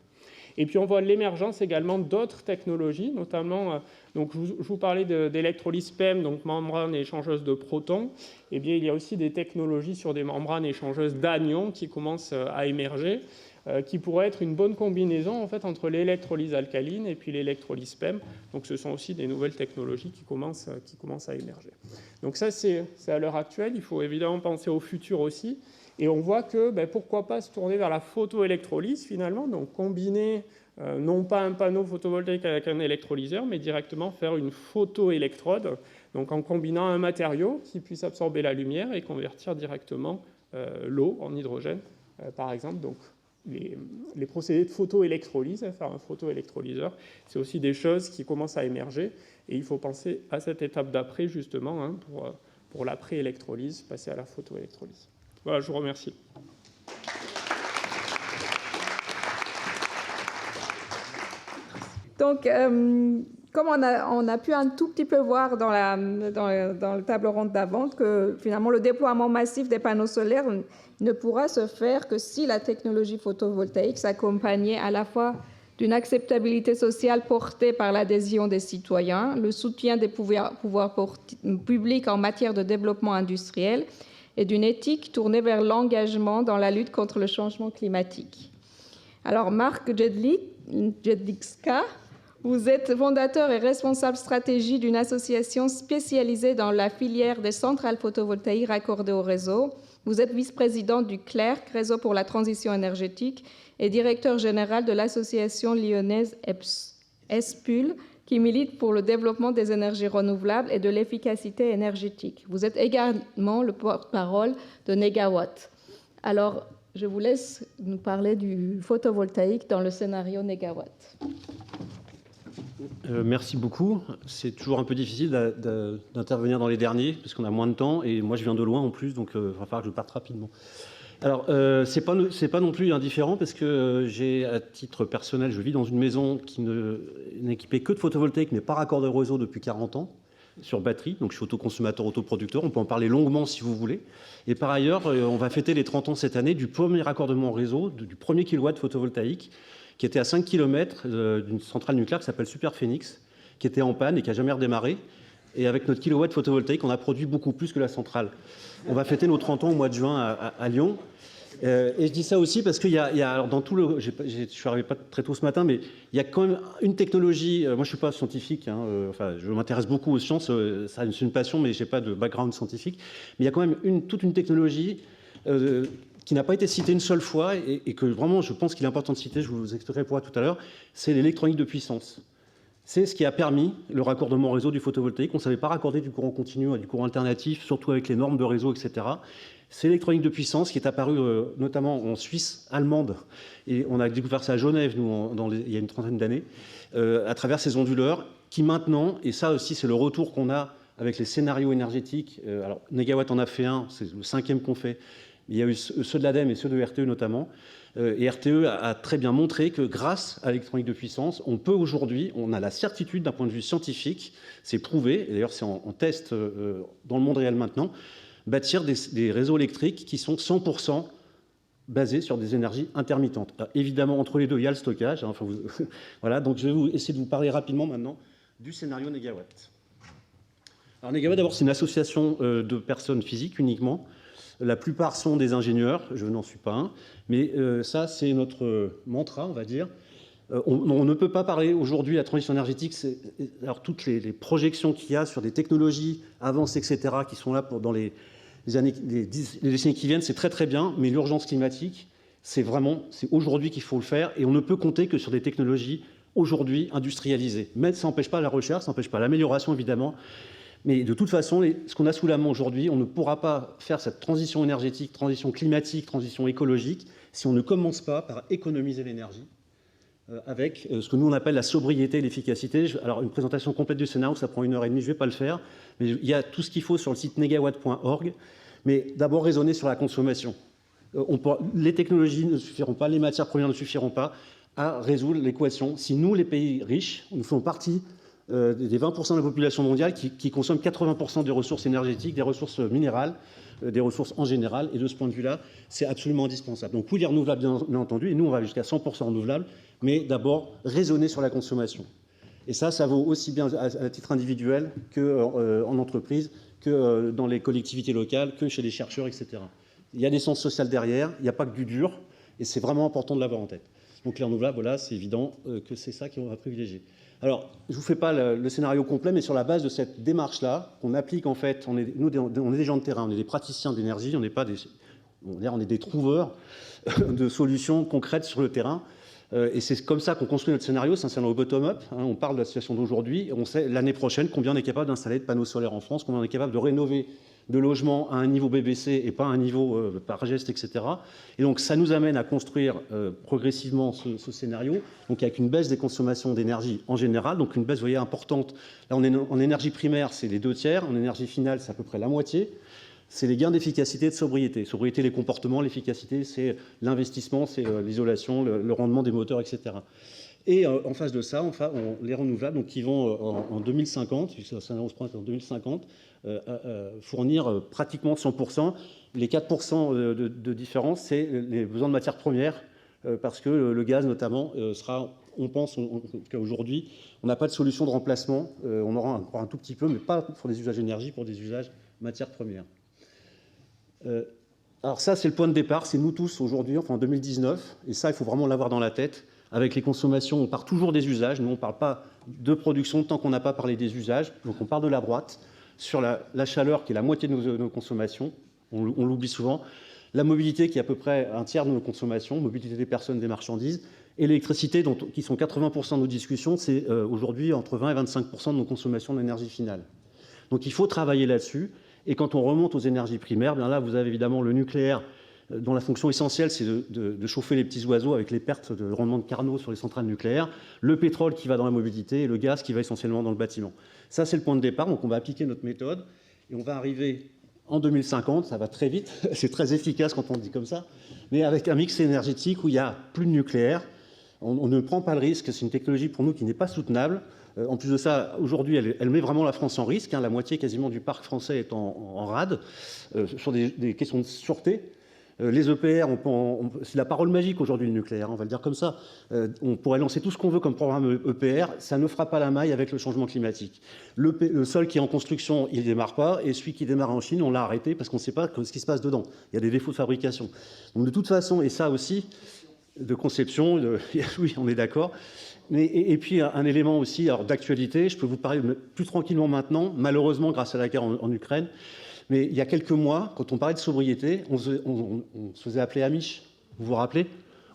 Et puis on voit l'émergence également d'autres technologies, notamment, donc je vous parlais d'électrolyse PEM, donc membrane échangeuse de protons. Eh bien il y a aussi des technologies sur des membranes échangeuses d'anions qui commencent à émerger, qui pourrait être une bonne combinaison en fait, entre l'électrolyse alcaline et puis l'électrolyse PEM. Donc ce sont aussi des nouvelles technologies qui commencent à émerger. Donc ça, c'est à l'heure actuelle. Il faut évidemment penser au futur aussi. Et on voit que pourquoi pas se tourner vers la photoélectrolyse finalement, donc combiner non pas un panneau photovoltaïque avec un électrolyseur, mais directement faire une photoélectrode, donc en combinant un matériau qui puisse absorber la lumière et convertir directement l'eau en hydrogène, par exemple. Donc les procédés de photoélectrolyse, faire un photoélectrolyseur, c'est aussi des choses qui commencent à émerger. Et il faut penser à cette étape d'après, justement, hein, pour l'après-électrolyse, passer à la photoélectrolyse. Voilà, je vous remercie. Donc, comme on a pu un tout petit peu voir dans le table ronde d'avant, que finalement le déploiement massif des panneaux solaires ne pourra se faire que si la technologie photovoltaïque s'accompagnait à la fois d'une acceptabilité sociale portée par l'adhésion des citoyens, le soutien des pouvoirs publics en matière de développement industriel et d'une éthique tournée vers l'engagement dans la lutte contre le changement climatique. Alors, Marc Jedlicka, vous êtes fondateur et responsable stratégie d'une association spécialisée dans la filière des centrales photovoltaïques raccordées au réseau. Vous êtes vice-président du CLERC, Réseau pour la transition énergétique, et directeur général de l'association lyonnaise ESPUL, qui milite pour le développement des énergies renouvelables et de l'efficacité énergétique. Vous êtes également le porte-parole de Négawatt. Alors, je vous laisse nous parler du photovoltaïque dans le scénario Négawatt. Merci beaucoup. C'est toujours un peu difficile d'intervenir dans les derniers, parce qu'on a moins de temps, et moi je viens de loin en plus, donc il va falloir que je parte rapidement. Alors, c'est pas non plus indifférent, parce que j'ai, à titre personnel, je vis dans une maison qui n'est équipée que de photovoltaïque, mais pas raccordée au réseau depuis 40 ans, sur batterie, donc je suis autoconsommateur, autoproducteur, on peut en parler longuement si vous voulez. Et par ailleurs, on va fêter les 30 ans cette année du premier raccordement au réseau, du premier kilowatt photovoltaïque, qui était à 5 km d'une centrale nucléaire qui s'appelle Superphénix, qui était en panne et qui n'a jamais redémarré. Et avec notre kilowatt photovoltaïque, on a produit beaucoup plus que la centrale. On va fêter nos 30 ans au mois de juin à Lyon. Et je dis ça aussi parce qu'il y a alors dans tout le... Je suis arrivé pas très tôt ce matin, mais il y a quand même une technologie... moi, je ne suis pas scientifique, hein, enfin, je m'intéresse beaucoup aux sciences, c'est une passion, mais je n'ai pas de background scientifique. Mais il y a quand même toute une technologie qui n'a pas été citée une seule fois et que vraiment, je pense qu'il est important de citer, je vous expliquerai pourquoi tout à l'heure, c'est l'électronique de puissance. C'est ce qui a permis le raccordement au réseau du photovoltaïque. On ne savait pas raccorder du courant continu à du courant alternatif, surtout avec les normes de réseau, etc. C'est l'électronique de puissance qui est apparue notamment en Suisse allemande, et on a découvert ça à Genève, nous, il y a une trentaine d'années, à travers ces onduleurs, qui maintenant, et ça aussi c'est le retour qu'on a avec les scénarios énergétiques, alors Négawatt en a fait un, c'est le 5e qu'on fait, il y a eu ceux de l'ADEME et ceux de RTE notamment, et RTE a très bien montré que grâce à l'électronique de puissance, on peut aujourd'hui, on a la certitude d'un point de vue scientifique, c'est prouvé, et d'ailleurs c'est en test dans le monde réel maintenant, bâtir des réseaux électriques qui sont 100% basés sur des énergies intermittentes. Alors, évidemment, entre les deux, il y a le stockage. Hein, voilà, donc je vais essayer de vous parler rapidement maintenant du scénario Négawatt. Alors Négawatt, d'abord, c'est une association de personnes physiques uniquement. La plupart sont des ingénieurs, je n'en suis pas un, mais ça, c'est notre mantra, on va dire. On ne peut pas parler aujourd'hui de la transition énergétique. Alors toutes les projections qu'il y a sur des technologies avancées, etc., qui sont là dans les décennies qui viennent, c'est très très bien, mais l'urgence climatique, c'est aujourd'hui qu'il faut le faire, et on ne peut compter que sur des technologies aujourd'hui industrialisées. Mais ça n'empêche pas la recherche, ça n'empêche pas l'amélioration évidemment, mais de toute façon, ce qu'on a sous la main aujourd'hui, on ne pourra pas faire cette transition énergétique, transition climatique, transition écologique, si on ne commence pas par économiser l'énergie, avec ce que nous on appelle la sobriété et l'efficacité. Alors une présentation complète du scénario, ça prend 1h30, je ne vais pas le faire, mais il y a tout ce qu'il faut sur le site negawatt.org, mais d'abord raisonner sur la consommation. Les technologies ne suffiront pas, les matières premières ne suffiront pas à résoudre l'équation. Si nous, les pays riches, nous faisons partie des 20% de la population mondiale qui consomment 80% des ressources énergétiques, des ressources minérales, des ressources en général, et de ce point de vue-là, c'est absolument indispensable. Donc oui, les renouvelables, bien entendu, et nous, on va jusqu'à 100% renouvelables, mais d'abord, raisonner sur la consommation. Et ça vaut aussi bien à titre individuel qu'en entreprise, que dans les collectivités locales, que chez les chercheurs, etc. Il y a des sens sociales derrière, il n'y a pas que du dur, et c'est vraiment important de l'avoir en tête. Donc les renouvelables, voilà, c'est évident que c'est ça qu'on va privilégier. Alors, je ne vous fais pas le scénario complet, mais sur la base de cette démarche-là, qu'on applique en fait, on est des gens de terrain, on est des praticiens d'énergie, on est des trouveurs de solutions concrètes sur le terrain. Et c'est comme ça qu'on construit notre scénario, c'est un scénario bottom-up. On parle de la situation d'aujourd'hui, on sait l'année prochaine combien on est capable d'installer de panneaux solaires en France, combien on est capable de rénover de logements à un niveau BBC et pas à un niveau par geste, etc. Et donc ça nous amène à construire progressivement ce scénario, donc avec une baisse des consommations d'énergie en général, donc une baisse, vous voyez, importante. Là, on est en énergie primaire, c'est les 2/3, en énergie finale, c'est à peu près la moitié. C'est les gains d'efficacité et de sobriété. Sobriété, les comportements, l'efficacité, c'est l'investissement, c'est l'isolation, le rendement des moteurs, etc. Et en face de ça, enfin, les renouvelables, donc, qui vont en 2050, ça annonce en 2050, fournir pratiquement 100%. Les 4% de différence, c'est les besoins de matières premières, parce que le gaz, notamment, sera, on pense, en tout cas aujourd'hui, on n'a pas de solution de remplacement. On aura encore un tout petit peu, mais pas pour des usages énergie, pour des usages matières premières. Alors ça, c'est le point de départ, c'est nous tous aujourd'hui, enfin en 2019, et ça, il faut vraiment l'avoir dans la tête. Avec les consommations, on part toujours des usages, nous on ne parle pas de production tant qu'on n'a pas parlé des usages, donc on part de la droite, sur la chaleur qui est la moitié de nos consommations, on l'oublie souvent, la mobilité qui est à peu près un tiers de nos consommations, mobilité des personnes, des marchandises, et l'électricité, qui sont 80% de nos discussions, c'est aujourd'hui entre 20 et 25% de nos consommations d'énergie finale. Donc il faut travailler là-dessus. Et quand on remonte aux énergies primaires, bien là, vous avez évidemment le nucléaire, dont la fonction essentielle, c'est de chauffer les petits oiseaux avec les pertes de rendement de Carnot sur les centrales nucléaires, le pétrole qui va dans la mobilité et le gaz qui va essentiellement dans le bâtiment. Ça, c'est le point de départ. Donc, on va appliquer notre méthode et on va arriver en 2050, ça va très vite, c'est très efficace quand on le dit comme ça, mais avec un mix énergétique où il n'y a plus de nucléaire. On ne prend pas le risque, c'est une technologie pour nous qui n'est pas soutenable. En plus de ça, aujourd'hui, elle met vraiment la France en risque. La moitié quasiment du parc français est en rade sur des questions de sûreté. Les EPR, c'est la parole magique aujourd'hui, le nucléaire, on va le dire comme ça. On pourrait lancer tout ce qu'on veut comme programme EPR, ça ne fera pas la maille avec le changement climatique. Le seul qui est en construction, il ne démarre pas, et celui qui démarre en Chine, on l'a arrêté parce qu'on ne sait pas ce qui se passe dedans. Il y a des défauts de fabrication. Donc de toute façon, et ça aussi, de conception, oui, on est d'accord. Et puis un élément aussi d'actualité, je peux vous parler plus tranquillement maintenant, malheureusement grâce à la guerre en Ukraine, mais il y a quelques mois, quand on parlait de sobriété, on se faisait appeler Amish, vous vous rappelez?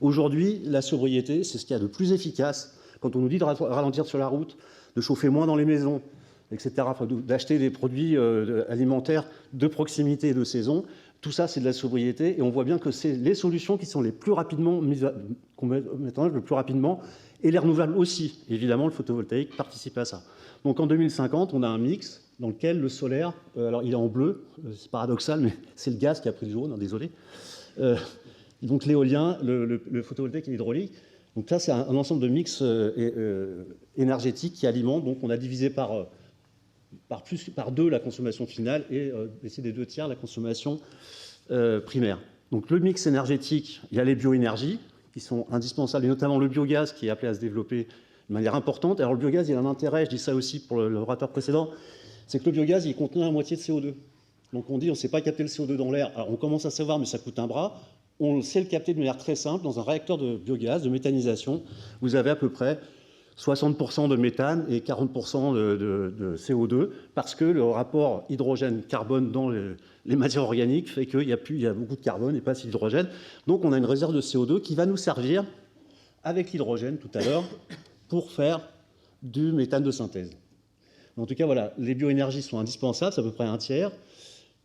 Aujourd'hui, la sobriété, c'est ce qu'il y a de plus efficace. Quand on nous dit de ralentir sur la route, de chauffer moins dans les maisons, etc., enfin, d'acheter des produits alimentaires de proximité et de saison, tout ça, c'est de la sobriété, et on voit bien que c'est les solutions qui sont les plus rapidement qu'on met en œuvre le plus rapidement, et les renouvelables aussi. Évidemment, le photovoltaïque participe à ça. Donc en 2050, on a un mix dans lequel le solaire, alors il est en bleu, c'est paradoxal, mais c'est le gaz qui a pris le jaune, désolé. Donc l'éolien, le photovoltaïque et l'hydraulique. Donc ça, c'est un ensemble de mix énergétique qui alimente. Donc on a divisé par 2 la consommation finale et laissé des 2/3 la consommation primaire. Donc le mix énergétique, il y a les bioénergies qui sont indispensables, et notamment le biogaz qui est appelé à se développer de manière importante. Alors le biogaz, il a un intérêt, je dis ça aussi pour l'orateur précédent, c'est que le biogaz, il contient la moitié de CO2. Donc on dit, on ne sait pas capter le CO2 dans l'air. Alors on commence à savoir, mais ça coûte un bras. On sait le capter de manière très simple. Dans un réacteur de biogaz, de méthanisation, vous avez à peu près 60% de méthane et 40% de CO2, parce que le rapport hydrogène-carbone dans les matières organiques fait qu'il y a beaucoup de carbone et pas assez d'hydrogène. Donc on a une réserve de CO2 qui va nous servir, avec l'hydrogène tout à l'heure, pour faire du méthane de synthèse. En tout cas, voilà, les bioénergies sont indispensables, c'est à peu près un tiers.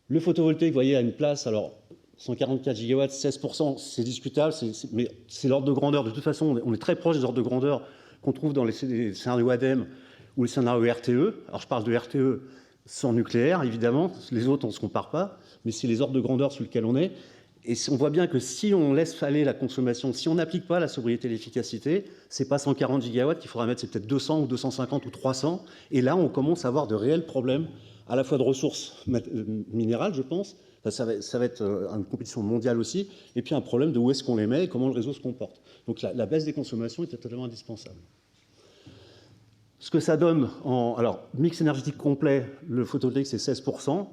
Le photovoltaïque, vous voyez, a une place, alors 144 gigawatts, 16%, c'est discutable, mais c'est l'ordre de grandeur. De toute façon, on est très proche des ordres de grandeur qu'on trouve dans les scénarios ADEME ou les scénarios RTE. Alors je parle de RTE sans nucléaire, évidemment, les autres on ne se compare pas, mais c'est les ordres de grandeur sur lesquels on est. Et on voit bien que si on laisse aller la consommation, si on n'applique pas la sobriété et l'efficacité, c'est pas 140 gigawatts qu'il faudra mettre, c'est peut-être 200 ou 250 ou 300. Et là, on commence à avoir de réels problèmes, à la fois de ressources minérales, je pense, ça va être une compétition mondiale aussi, et puis un problème de où est-ce qu'on les met et comment le réseau se comporte. Donc la baisse des consommations est totalement indispensable. Ce que ça donne alors, mix énergétique complet, le photovoltaïque, c'est 16%.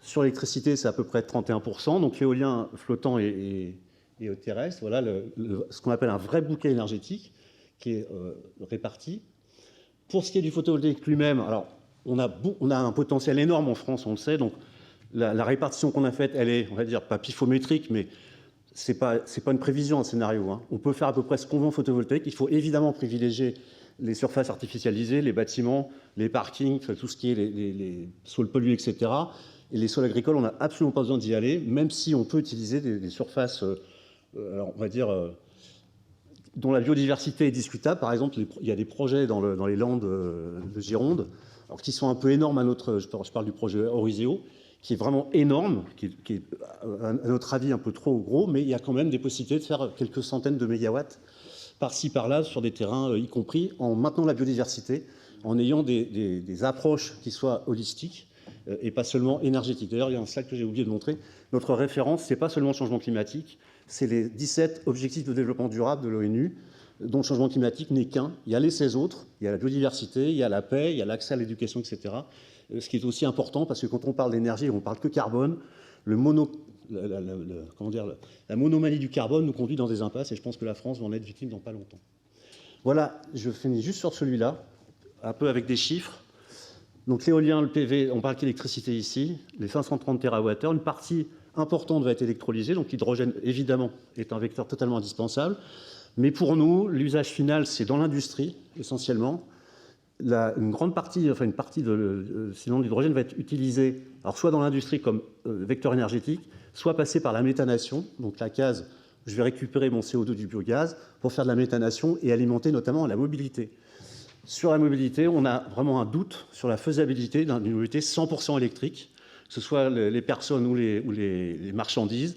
Sur l'électricité, c'est à peu près 31%. Donc l'éolien flottant et terrestre, voilà ce qu'on appelle un vrai bouquet énergétique qui est réparti. Pour ce qui est du photovoltaïque lui-même, alors on a un potentiel énorme en France, on le sait. Donc la répartition qu'on a faite, elle est, on va dire, pas pifométrique, mais c'est pas une prévision, un scénario. Hein. On peut faire à peu près ce qu'on veut en photovoltaïque. Il faut évidemment privilégier les surfaces artificialisées, les bâtiments, les parkings, tout ce qui est les sols pollués, etc. Et les sols agricoles, on n'a absolument pas besoin d'y aller, même si on peut utiliser des surfaces, alors on va dire, dont la biodiversité est discutable. Par exemple, il y a des projets dans les Landes de Gironde, alors qui sont un peu énormes je parle du projet Oriseo, qui est vraiment énorme, qui est, à notre avis, un peu trop gros, mais il y a quand même des possibilités de faire quelques centaines de mégawatts par-ci, par-là, sur des terrains, y compris en maintenant la biodiversité, en ayant des approches qui soient holistiques et pas seulement énergétiques. D'ailleurs, il y a un slide que j'ai oublié de montrer. Notre référence, ce n'est pas seulement le changement climatique, c'est les 17 objectifs de développement durable de l'ONU, dont le changement climatique n'est qu'un. Il y a les 16 autres, il y a la biodiversité, il y a la paix, il y a l'accès à l'éducation, etc. Ce qui est aussi important, parce que quand on parle d'énergie, on ne parle que carbone. La monomanie du carbone nous conduit dans des impasses, et je pense que la France va en être victime dans pas longtemps. Voilà, je finis juste sur celui-là, un peu avec des chiffres. Donc l'éolien, le PV, on parle d'électricité ici, les 530 TWh, une partie importante va être électrolysée, donc l'hydrogène, évidemment, est un vecteur totalement indispensable. Mais pour nous, l'usage final, c'est dans l'industrie, essentiellement. Une partie sinon l'hydrogène va être utilisé, alors soit dans l'industrie comme vecteur énergétique, soit passer par la méthanation. Donc la case, je vais récupérer mon CO2 du biogaz pour faire de la méthanation et alimenter notamment la mobilité. Sur la mobilité, on a vraiment un doute sur la faisabilité d'une mobilité 100% électrique, que ce soit les personnes ou les marchandises,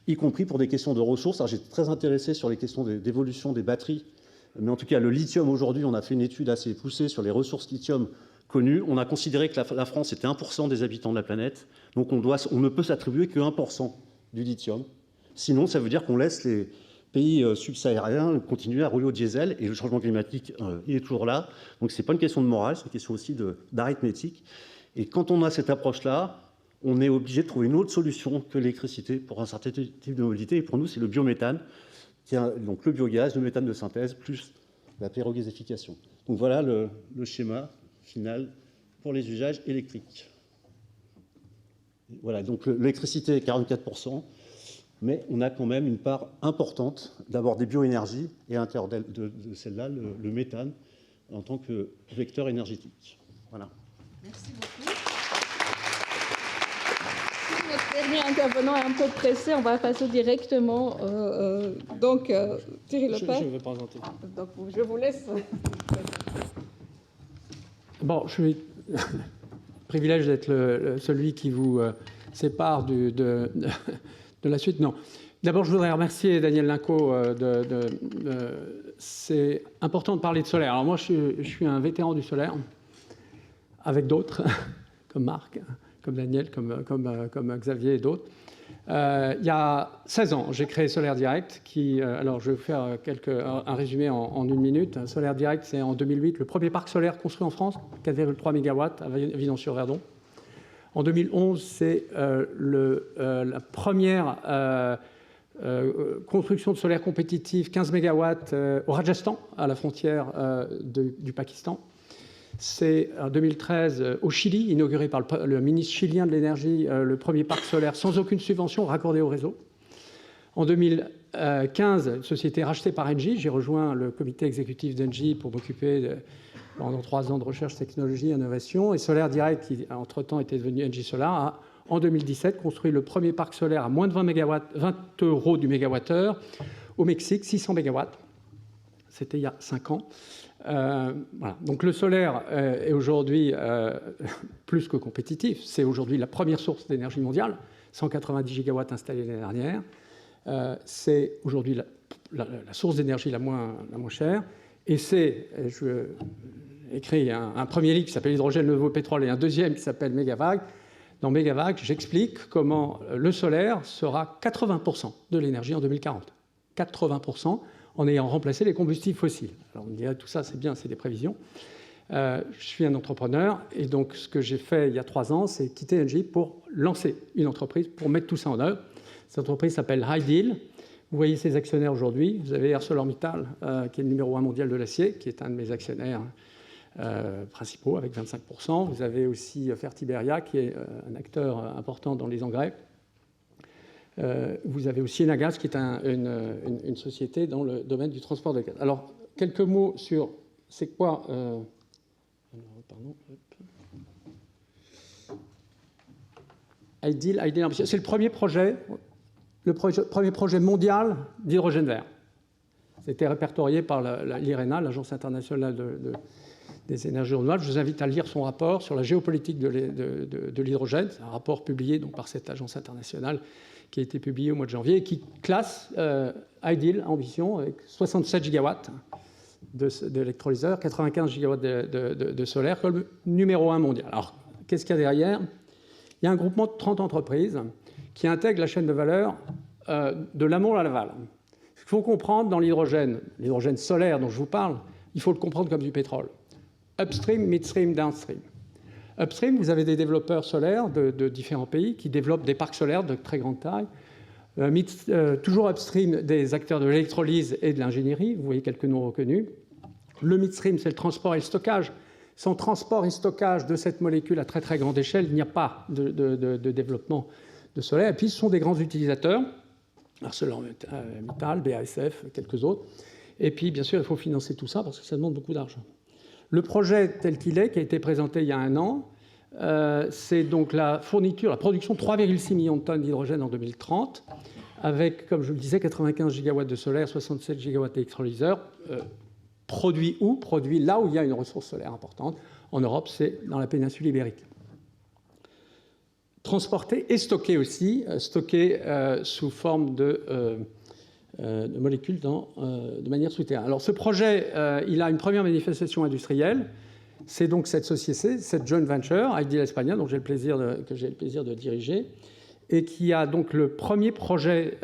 y compris pour des questions de ressources. Alors j'étais très intéressé sur les questions d'évolution des batteries. Mais en tout cas, le lithium, aujourd'hui, on a fait une étude assez poussée sur les ressources lithium connues. On a considéré que la France était 1% des habitants de la planète. Donc on ne peut s'attribuer que 1% du lithium. Sinon, ça veut dire qu'on laisse les pays subsahariens continuer à rouler au diesel. Et le changement climatique, il est toujours là. Donc ce n'est pas une question de morale, c'est une question aussi d'arithmétique. Et quand on a cette approche-là, on est obligé de trouver une autre solution que l'électricité pour un certain type de mobilité. Et pour nous, c'est le biométhane. Donc le biogaz, le méthane de synthèse, plus la pyrogasification. Donc voilà le schéma final pour les usages électriques. Voilà, donc l'électricité est 44%, mais on a quand même une part importante d'abord des bioénergies et à l'intérieur de celle-là, le méthane en tant que vecteur énergétique. Voilà. Merci beaucoup. Notre dernier intervenant est un peu pressé, on va passer directement. Thierry Lepage. Je vais présenter. Donc, je vous laisse. Bon, je suis privilège d'être celui qui vous sépare de la suite. Non. D'abord, je voudrais remercier Daniel Linco. C'est important de parler de solaire. Alors moi, je suis un vétéran du solaire, avec d'autres, comme Marc, comme Daniel, comme Xavier et d'autres. Il y a 16 ans, j'ai créé Solaire Direct, alors je vais vous faire un résumé en une minute. Solaire Direct, c'est en 2008 le premier parc solaire construit en France, 4,3 MW à Villeneuve-sur-Verdon. En 2011, c'est la première construction de solaire compétitif, 15 MW au Rajasthan, à la frontière du Pakistan. C'est en 2013 au Chili, inauguré par le ministre chilien de l'énergie, le premier parc solaire sans aucune subvention raccordé au réseau. En 2015, une société rachetée par Engie, j'ai rejoint le comité exécutif d'Engie pour m'occuper pendant 3 ans de recherche, technologie et innovation. Et Solaire Direct, qui entre-temps était devenu Engie Solar, a en 2017 construit le premier parc solaire à moins de 20 € du mégawattheure au Mexique, 600 MW. C'était il y a 5 ans. Voilà. Donc le solaire est aujourd'hui plus que compétitif. C'est aujourd'hui la première source d'énergie mondiale, 190 gigawatts installés l'année dernière. C'est aujourd'hui la source d'énergie la moins chère. Et j'ai écrit un premier livre qui s'appelle Hydrogène, le nouveau pétrole et un deuxième qui s'appelle Mégavague. Dans Mégavague, j'explique comment le solaire sera 80% de l'énergie en 2040. 80%. En ayant remplacé les combustibles fossiles. Alors on dirait tout ça, c'est bien, c'est des prévisions. Je suis un entrepreneur et donc ce que j'ai fait il y a 3 ans, c'est quitter Engie pour lancer une entreprise, pour mettre tout ça en œuvre. Cette entreprise s'appelle Hydeal. Vous voyez ses actionnaires aujourd'hui. Vous avez ArcelorMittal, qui est le numéro 1 mondial de l'acier, qui est un de mes actionnaires principaux avec 25%. Vous avez aussi Fertiberia, qui est un acteur important dans les engrais. Vous avez aussi Enagaz, qui est une société dans le domaine du transport de gaz. Alors, quelques mots sur c'est quoi... Ideal Ambition. C'est le premier projet mondial d'hydrogène vert. C'était répertorié par l'IRENA, l'Agence internationale des énergies renouvelables. Je vous invite à lire son rapport sur la géopolitique de l'hydrogène. C'est un rapport publié donc, par cette agence internationale qui a été publié au mois de janvier et qui classe Ideal Ambition avec 67 gigawatts d'électrolyseurs, 95 gigawatts de solaire comme numéro 1 mondial. Alors, qu'est-ce qu'il y a derrière ? Il y a un groupement de 30 entreprises qui intègrent la chaîne de valeur de l'amont à l'aval. Il faut comprendre dans l'hydrogène solaire dont je vous parle, il faut le comprendre comme du pétrole. Upstream, midstream, downstream. Upstream, vous avez des développeurs solaires de différents pays qui développent des parcs solaires de très grande taille. Toujours upstream, des acteurs de l'électrolyse et de l'ingénierie. Vous voyez quelques noms reconnus. Le midstream, c'est le transport et le stockage. Sans transport et stockage de cette molécule à très très grande échelle, il n'y a pas de développement de solaire. Et puis, ce sont des grands utilisateurs, ArcelorMittal, BASF, quelques autres. Et puis, bien sûr, il faut financer tout ça parce que ça demande beaucoup d'argent. Le projet tel qu'il est, qui a été présenté il y a 1 an, c'est donc la production de 3,6 millions de tonnes d'hydrogène en 2030, avec, comme je le disais, 95 gigawatts de solaire, 67 gigawatts d'électrolyseurs. Produit où ? Produit là où il y a une ressource solaire importante. En Europe, c'est dans la péninsule ibérique. Transporté et stocké aussi, sous forme de molécules de manière souterraine. Alors ce projet, il a une première manifestation industrielle. C'est donc cette société, cette joint venture, Ideal España, que j'ai le plaisir de diriger, et qui a donc le premier projet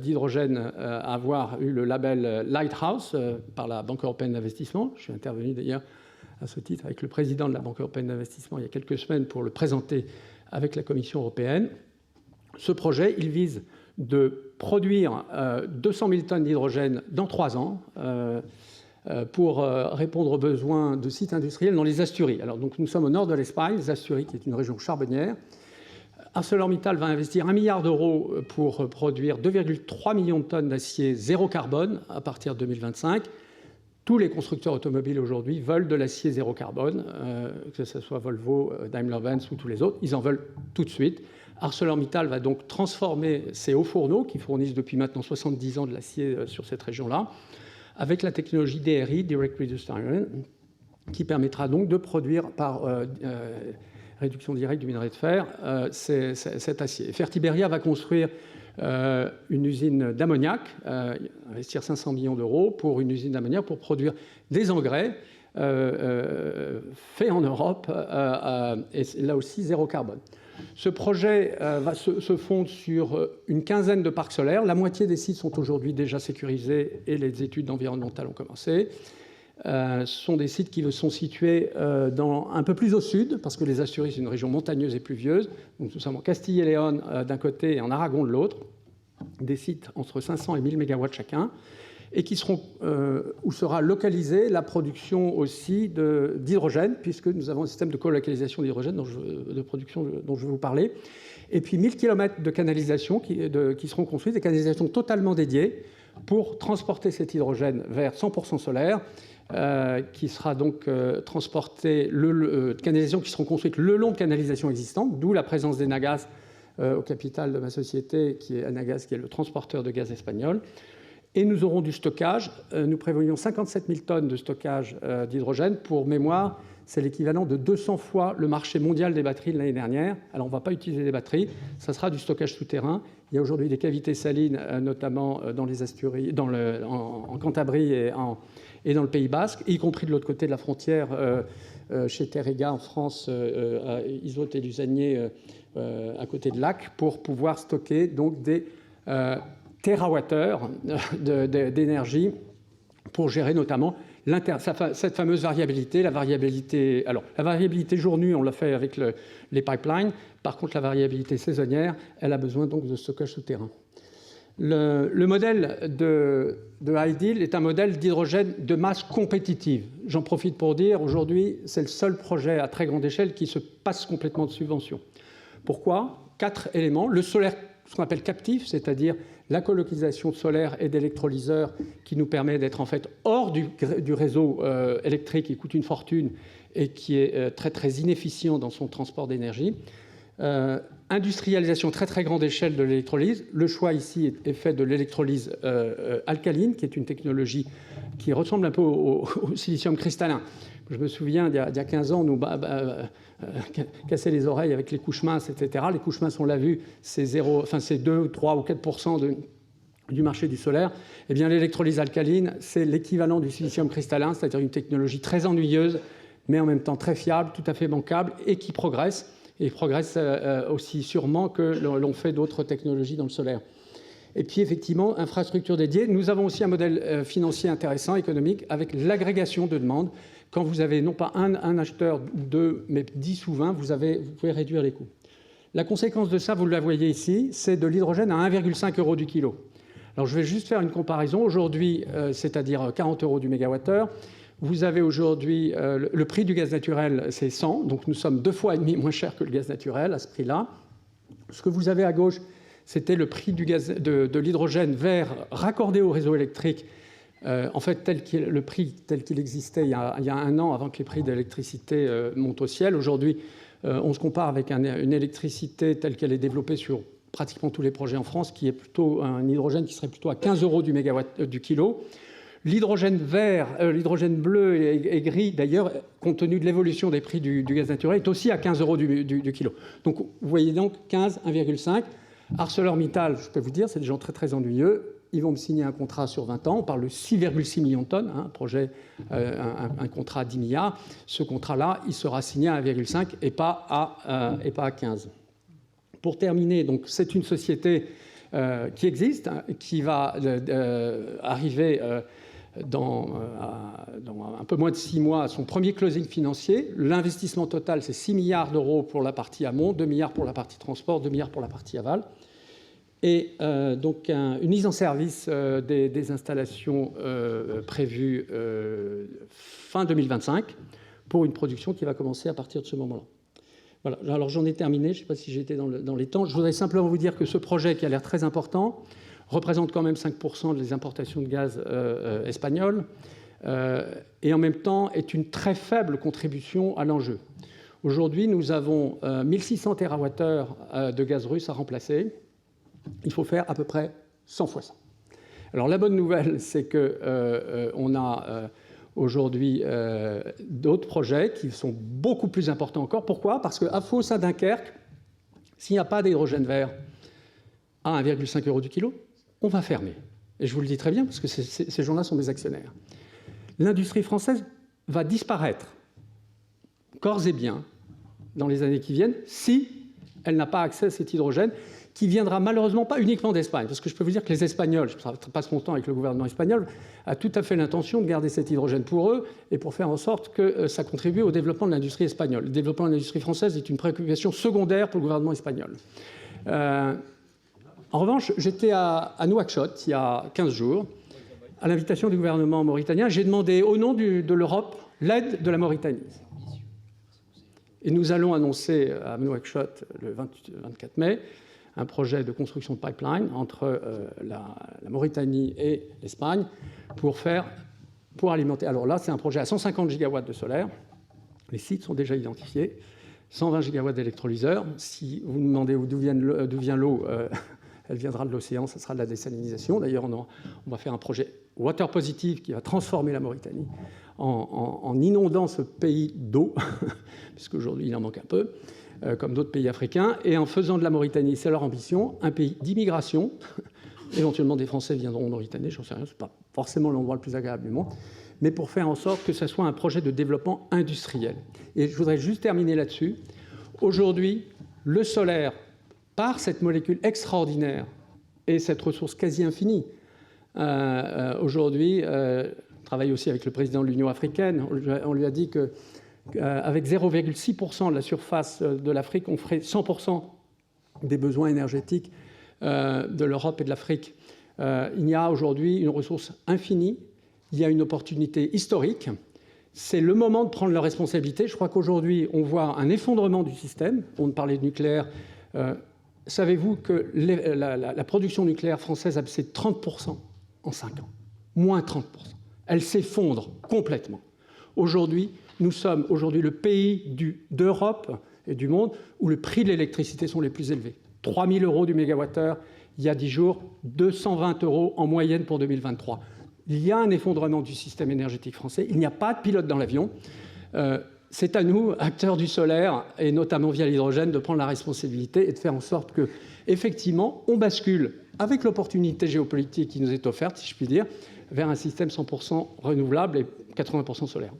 d'hydrogène à avoir eu le label Lighthouse par la Banque européenne d'investissement. Je suis intervenu d'ailleurs à ce titre avec le président de la Banque européenne d'investissement il y a quelques semaines pour le présenter avec la Commission européenne. Ce projet, il vise de produire 200 000 tonnes d'hydrogène dans 3 ans pour répondre aux besoins de sites industriels dans les Asturies. Alors, donc, nous sommes au nord de l'Espagne, les Asturies, qui est une région charbonnière. ArcelorMittal va investir 1 milliard d'euros pour produire 2,3 millions de tonnes d'acier zéro carbone à partir de 2025. Tous les constructeurs automobiles aujourd'hui veulent de l'acier zéro carbone, que ce soit Volvo, Daimler-Benz ou tous les autres. Ils en veulent tout de suite. ArcelorMittal va donc transformer ces hauts fourneaux qui fournissent depuis maintenant 70 ans de l'acier sur cette région-là avec la technologie DRI, Direct Reduced Iron, qui permettra donc de produire par réduction directe du minerai de fer cet acier. Fertiberia va construire une usine d'ammoniac, investir 500 millions d'euros pour une usine d'ammoniac pour produire des engrais faits en Europe et là aussi zéro carbone. Ce projet va se fondre sur une quinzaine de parcs solaires. La moitié des sites sont aujourd'hui déjà sécurisés et les études environnementales ont commencé. Ce sont des sites qui sont situés un peu plus au sud, parce que les Asturies, c'est une région montagneuse et pluvieuse. Donc, nous sommes en Castille et Léon d'un côté et en Aragon de l'autre. Des sites entre 500 et 1000 mégawatts chacun, et qui seront, où sera localisée la production aussi d'hydrogène, puisque nous avons un système de colocalisation d'hydrogène de production dont je vais vous parler. Et puis 1000 km de canalisations qui seront construites, des canalisations totalement dédiées pour transporter cet hydrogène vers 100% solaire, qui sera donc transporté, canalisations qui seront construites le long de canalisations existantes, d'où la présence d'Enagaz au capital de ma société, qui est Enagaz, qui est le transporteur de gaz espagnol. Et nous aurons du stockage. Nous prévoyons 57 000 tonnes de stockage d'hydrogène. Pour mémoire, c'est l'équivalent de 200 fois le marché mondial des batteries de l'année dernière. Alors, on ne va pas utiliser des batteries, ça sera du stockage souterrain. Il y a aujourd'hui des cavités salines, notamment dans les Asturies, en Cantabrie et dans le Pays Basque, y compris de l'autre côté de la frontière, chez Terrega en France, à Isotte-et-Lusanier, à côté de Lac, pour pouvoir stocker donc des térawattheures d'énergie pour gérer notamment cette fameuse variabilité. La variabilité jour-nuit, on l'a fait avec les pipelines. Par contre, la variabilité saisonnière, elle a besoin donc de stockage souterrain. Le modèle de Ideal est un modèle d'hydrogène de masse compétitive. J'en profite pour dire, aujourd'hui, c'est le seul projet à très grande échelle qui se passe complètement de subventions. Pourquoi ? 4 éléments. Le solaire ce qu'on appelle captif, c'est-à-dire la colocalisation solaire et d'électrolyseurs qui nous permet d'être en fait hors du réseau électrique qui coûte une fortune et qui est très très inefficient dans son transport d'énergie. Industrialisation très très grande échelle de l'électrolyse. Le choix ici est fait de l'électrolyse alcaline, qui est une technologie qui ressemble un peu au silicium cristallin. Je me souviens, il y a 15 ans, on nous cassait les oreilles avec les couches minces, etc. Les couches minces, on l'a vu, c'est 2, 3 ou 4% du marché du solaire. Eh bien, l'électrolyse alcaline, c'est l'équivalent du silicium cristallin, c'est-à-dire une technologie très ennuyeuse, mais en même temps très fiable, tout à fait bancable, et qui progresse, et progresse aussi sûrement que l'on fait d'autres technologies dans le solaire. Et puis, effectivement, infrastructure dédiée. Nous avons aussi un modèle financier intéressant, économique, avec l'agrégation de demandes. Quand vous avez non pas un acheteur ou deux, mais 10 ou 20, vous pouvez réduire les coûts. La conséquence de ça, vous la voyez ici, c'est de l'hydrogène à 1,5 € du kilo. Alors, je vais juste faire une comparaison. Aujourd'hui, c'est-à-dire 40 € du mégawattheure. Vous avez aujourd'hui le prix du gaz naturel, c'est 100. Donc, nous sommes 2,5 fois moins cher que le gaz naturel à ce prix-là. Ce que vous avez à gauche, c'était le prix du gaz, de l'hydrogène vert raccordé au réseau électrique. En fait, le prix tel qu'il existait il y a 1 an, avant que les prix d'électricité montent au ciel. Aujourd'hui, on se compare avec une électricité telle qu'elle est développée sur pratiquement tous les projets en France, qui est plutôt un hydrogène qui serait plutôt à 15 € du kilo. L'hydrogène vert, l'hydrogène bleu et gris, d'ailleurs, compte tenu de l'évolution des prix du gaz naturel, est aussi à 15 € du kilo. Donc, vous voyez donc 15, 1,5. ArcelorMittal, je peux vous dire, c'est des gens très très ennuyeux. Ils vont me signer un contrat sur 20 ans. On parle de 6,6 millions de tonnes, un contrat à 10 milliards. Ce contrat-là, il sera signé à 1,5 et pas à 15. Pour terminer, donc, c'est une société qui existe, qui va arriver dans un peu moins de 6 mois à son premier closing financier. L'investissement total, c'est 6 milliards d'euros pour la partie amont, 2 milliards pour la partie transport, 2 milliards pour la partie aval. Et donc une mise en service des installations prévues fin 2025 pour une production qui va commencer à partir de ce moment-là. Voilà. Alors j'en ai terminé, je ne sais pas si j'étais dans les temps. Je voudrais simplement vous dire que ce projet, qui a l'air très important, représente quand même 5% des importations de gaz espagnoles et en même temps est une très faible contribution à l'enjeu. Aujourd'hui, nous avons 1600 TWh de gaz russe à remplacer. Il faut faire à peu près 100 fois ça. Alors la bonne nouvelle, c'est qu'on a aujourd'hui d'autres projets qui sont beaucoup plus importants encore. Pourquoi ? Parce qu'à Fos, à Dunkerque, s'il n'y a pas d'hydrogène vert à 1,5 € du kilo, on va fermer. Et je vous le dis très bien, parce que ces gens-là sont des actionnaires. L'industrie française va disparaître, corps et biens, dans les années qui viennent, si elle n'a pas accès à cet hydrogène, qui viendra malheureusement pas uniquement d'Espagne. Parce que je peux vous dire que les Espagnols, je passe mon temps avec le gouvernement espagnol, a tout à fait l'intention de garder cet hydrogène pour eux et pour faire en sorte que ça contribue au développement de l'industrie espagnole. Le développement de l'industrie française est une préoccupation secondaire pour le gouvernement espagnol. En revanche, j'étais à Nouakchott il y a 15 jours, à l'invitation du gouvernement mauritanien. J'ai demandé au nom de l'Europe l'aide de la Mauritanie. Et nous allons annoncer à Nouakchott le 24 mai un projet de construction de pipeline entre la Mauritanie et l'Espagne pour alimenter. Alors là, c'est un projet à 150 gigawatts de solaire. Les sites sont déjà identifiés. 120 gigawatts d'électrolyseurs. Si vous me demandez d'où vient l'eau, elle viendra de l'océan, ça sera de la désalinisation. D'ailleurs, on va faire un projet water positive qui va transformer la Mauritanie en inondant ce pays d'eau, puisqu'aujourd'hui il en manque un peu, comme d'autres pays africains, et en faisant de la Mauritanie, c'est leur ambition, un pays d'immigration. Éventuellement des Français viendront en Mauritanie, j'en sais rien, ce n'est pas forcément l'endroit le plus agréable du monde, mais pour faire en sorte que ce soit un projet de développement industriel. Et je voudrais juste terminer là-dessus. Aujourd'hui, le solaire, par cette molécule extraordinaire et cette ressource quasi infinie, aujourd'hui, on travaille aussi avec le président de l'Union africaine, on lui a dit qu'avec 0,6% de la surface de l'Afrique, on ferait 100% des besoins énergétiques de l'Europe et de l'Afrique. Il y a aujourd'hui une ressource infinie, il y a une opportunité historique. C'est le moment de prendre leurs responsabilités. Je crois qu'aujourd'hui, on voit un effondrement du système. On parlait de nucléaire. savez-vous que la production nucléaire française a baissé 30% en 5 ans? Moins 30%. Elle s'effondre complètement. Aujourd'hui, nous sommes le pays d'Europe et du monde où le prix de l'électricité sont les plus élevés. 3 000 € du mégawattheure il y a 10 jours, 220 € en moyenne pour 2023. Il y a un effondrement du système énergétique français. Il n'y a pas de pilote dans l'avion. C'est à nous, acteurs du solaire, et notamment via l'hydrogène, de prendre la responsabilité et de faire en sorte que, effectivement, on bascule, avec l'opportunité géopolitique qui nous est offerte, si je puis dire, vers un système 100% renouvelable et 80% solaire.